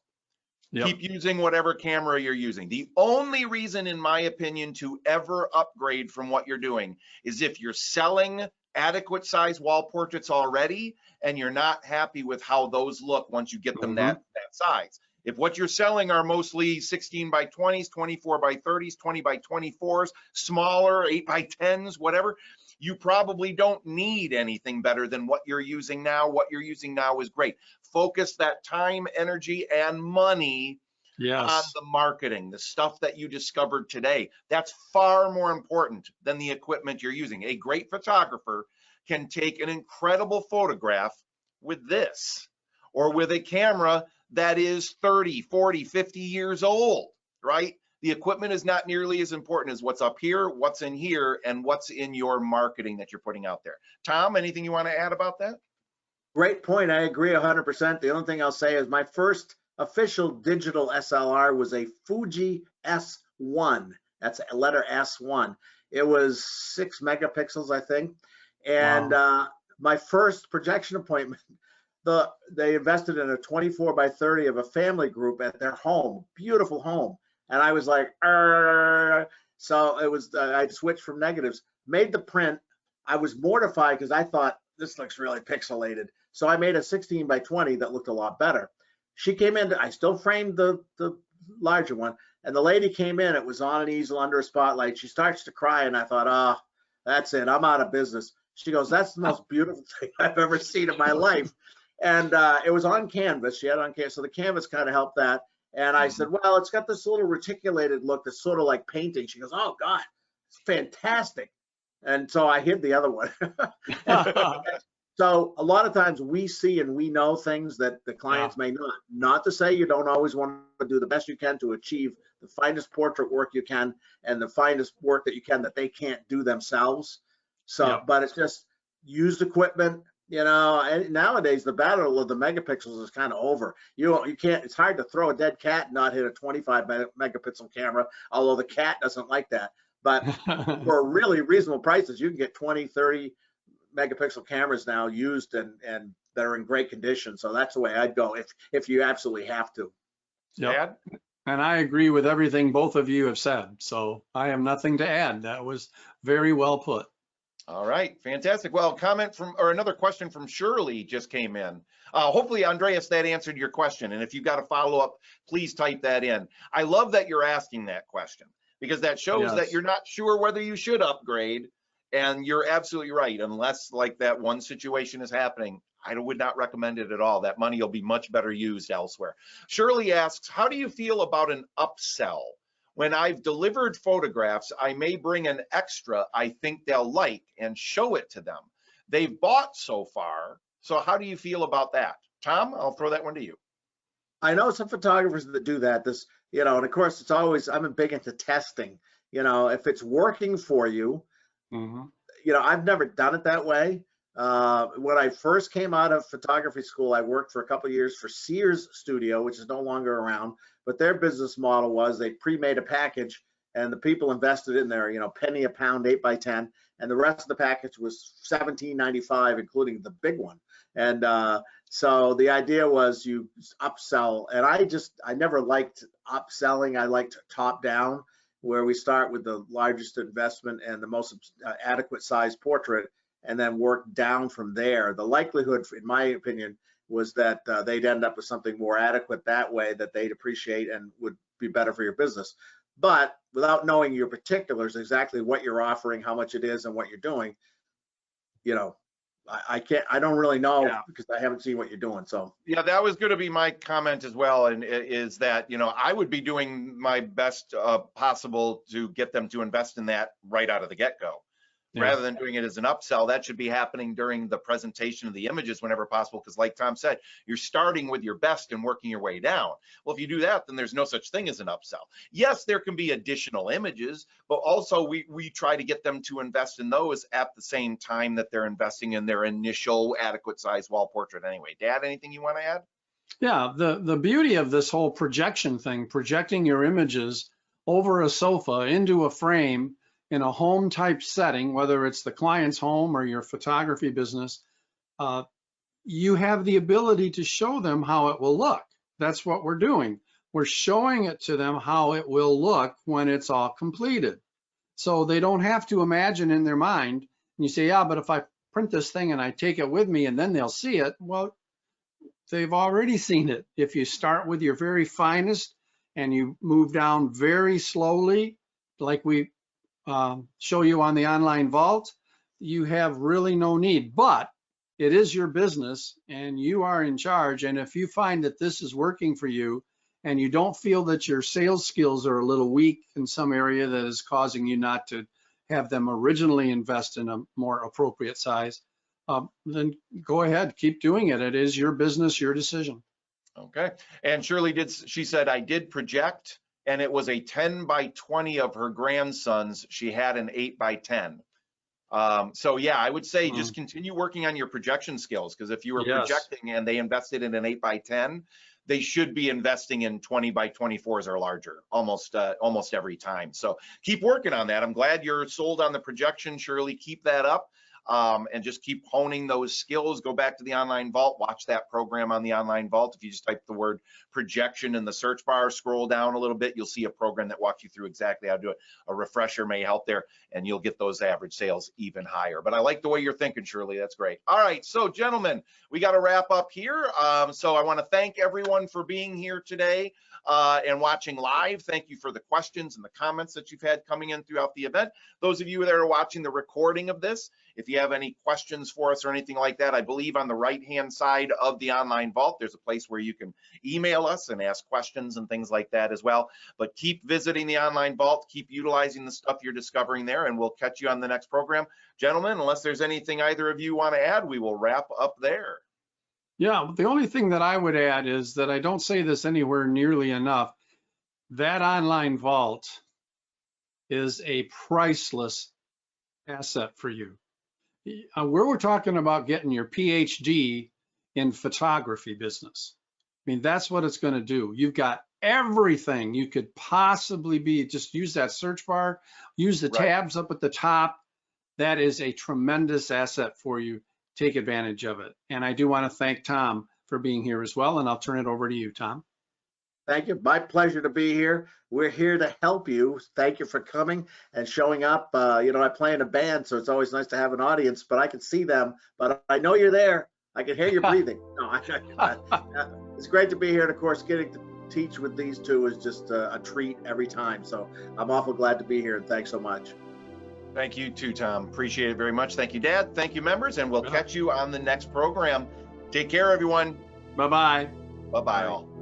Yep. Keep using whatever camera you're using. The only reason, in my opinion, to ever upgrade from what you're doing is if you're selling adequate size wall portraits already and you're not happy with how those look once you get them that size. If what you're selling are mostly 16 by 20s, 24 by 30s, 20 by 24s, smaller, 8 by 10s, whatever, you probably don't need anything better than what you're using now. What you're using now is great. Focus that time, energy, and money on the marketing, the stuff that you discovered today. That's far more important than the equipment you're using. A great photographer can take an incredible photograph with this or with a camera that is 30, 40, 50 years old, right? The equipment is not nearly as important as what's up here, what's in here, and what's in your marketing that you're putting out there. Tom, anything you want to add about that? Great point. I agree 100%. The only thing I'll say is my first official digital SLR was a Fuji S1. That's a letter S1. It was 6 megapixels, I think. And my first projection appointment, they invested in a 24 by 30 of a family group at their home, beautiful home. And I was like, so it was, I switched from negatives, made the print. I was mortified because I thought this looks really pixelated. So I made a 16 by 20 that looked a lot better. She came in, I still framed the larger one. And the lady came in, it was on an easel under a spotlight. She starts to cry and I thought, that's it, I'm out of business. She goes, that's the most beautiful thing I've ever seen in my life. And it was on canvas. She had it on canvas. So the canvas kind of helped that. And I said, well, it's got this little reticulated look that's sort of like painting. She goes, oh, God, it's fantastic. And so I hid the other one. So a lot of times we see and we know things that the clients may not. Not to say you don't always want to do the best you can to achieve the finest portrait work you can and the finest work that you can that they can't do themselves. So, but it's just used equipment. You know, and nowadays the battle of the megapixels is kind of over. You can't. It's hard to throw a dead cat and not hit a 25 megapixel camera. Although the cat doesn't like that. But for really reasonable prices, you can get 20, 30 megapixel cameras now used and that are in great condition. So that's the way I'd go if you absolutely have to. Yeah. And I agree with everything both of you have said. So I have nothing to add. That was very well put. All right, fantastic. Well, another question from Shirley just came in. Hopefully, Andreas, that answered your question. And if you've got a follow-up, please type that in. I love that you're asking that question because that shows that you're not sure whether you should upgrade. And you're absolutely right. Unless like that one situation is happening, I would not recommend it at all. That money will be much better used elsewhere. Shirley asks, how do you feel about an upsell? When I've delivered photographs, I may bring an extra I think they'll like and show it to them. They've bought so far. So how do you feel about that? Tom, I'll throw that one to you. I know some photographers that do that. And of course it's always, I'm big into testing. If it's working for you, I've never done it that way. When I first came out of photography school, I worked for a couple of years for Sears Studio, which is no longer around, but their business model was they pre-made a package and the people invested in their, penny a pound, 8 by 10, and the rest of the package was $17.95, including the big one. And so the idea was you upsell, and I never liked upselling. I liked top down, where we start with the largest investment and the most adequate size portrait, and then work down from there. The likelihood, in my opinion, was that they'd end up with something more adequate that way that they'd appreciate and would be better for your business. But without knowing your particulars, exactly what you're offering, how much it is, and what you're doing, I don't really know Yeah. because I haven't seen what you're doing. So Yeah, that was going to be my comment as well, and is that, I would be doing my best possible to get them to invest in that right out of the get-go. Yeah. Rather than doing it as an upsell. That should be happening during the presentation of the images whenever possible, because like Tom said, you're starting with your best and working your way down. Well, if you do that, then there's no such thing as an upsell. Yes, there can be additional images, but also we try to get them to invest in those at the same time that they're investing in their initial adequate size wall portrait anyway. Dad, anything you want to add? Yeah, the beauty of this whole projection thing, projecting your images over a sofa into a frame in a home type setting, whether it's the client's home or your photography business, you have the ability to show them how it will look. That's what we're doing. We're showing it to them how it will look when it's all completed. So they don't have to imagine in their mind. And you say, yeah, but if I print this thing and I take it with me and then they'll see it, well, they've already seen it. If you start with your very finest and you move down very slowly, like we show you on the online vault, you have really no need. But it is your business and you are in charge. And if you find that this is working for you and you don't feel that your sales skills are a little weak in some area that is causing you not to have them originally invest in a more appropriate size, then go ahead, keep doing it. It is your business, your decision. Okay. And Shirley she said, I did project, and it was a 10 by 20 of her grandsons. She had an 8 by 10. So yeah, I would say just continue working on your projection skills, because if you were projecting and they invested in an 8 by 10, they should be investing in 20 by 24s or larger almost every time. So keep working on that. I'm glad you're sold on the projection, Shirley. Keep that up. And just keep honing those skills. Go back to the online vault, watch that program on the online vault. If you just type the word projection in the search bar, scroll down a little bit, you'll see a program that walks you through exactly how to do it. A refresher may help there, and you'll get those average sales even higher. But I like the way you're thinking, Shirley. That's great. All right, so gentlemen, we got to wrap up here. So I want to thank everyone for being here today and watching live. Thank you for the questions and the comments that you've had coming in throughout the event. Those of you that are watching the recording of this, if you have any questions for us or anything like that, I believe on the right-hand side of the online vault, there's a place where you can email us and ask questions and things like that as well. But keep visiting the online vault, keep utilizing the stuff you're discovering there, and we'll catch you on the next program. Gentlemen, unless there's anything either of you want to add, we will wrap up there. Yeah, the only thing that I would add is that I don't say this anywhere nearly enough. That online vault is a priceless asset for you. Where we're talking about getting your PhD in photography business. I mean, that's what it's going to do. You've got everything you could possibly be. Just use that search bar, use the tabs up at the top. That is a tremendous asset for you. Take advantage of it. And I do want to thank Tom for being here as well. And I'll turn it over to you, Tom. Thank you. My pleasure to be here. We're here to help you. Thank you for coming and showing up. I play in a band, so it's always nice to have an audience, but I can see them, but I know you're there. I can hear you breathing. It's great to be here. And of course, getting to teach with these two is just a treat every time. So I'm awful glad to be here, and thanks so much. Thank you too, Tom. Appreciate it very much. Thank you, Dad. Thank you, members, and we'll catch you on the next program. Take care, everyone. Bye-bye. Bye-bye all.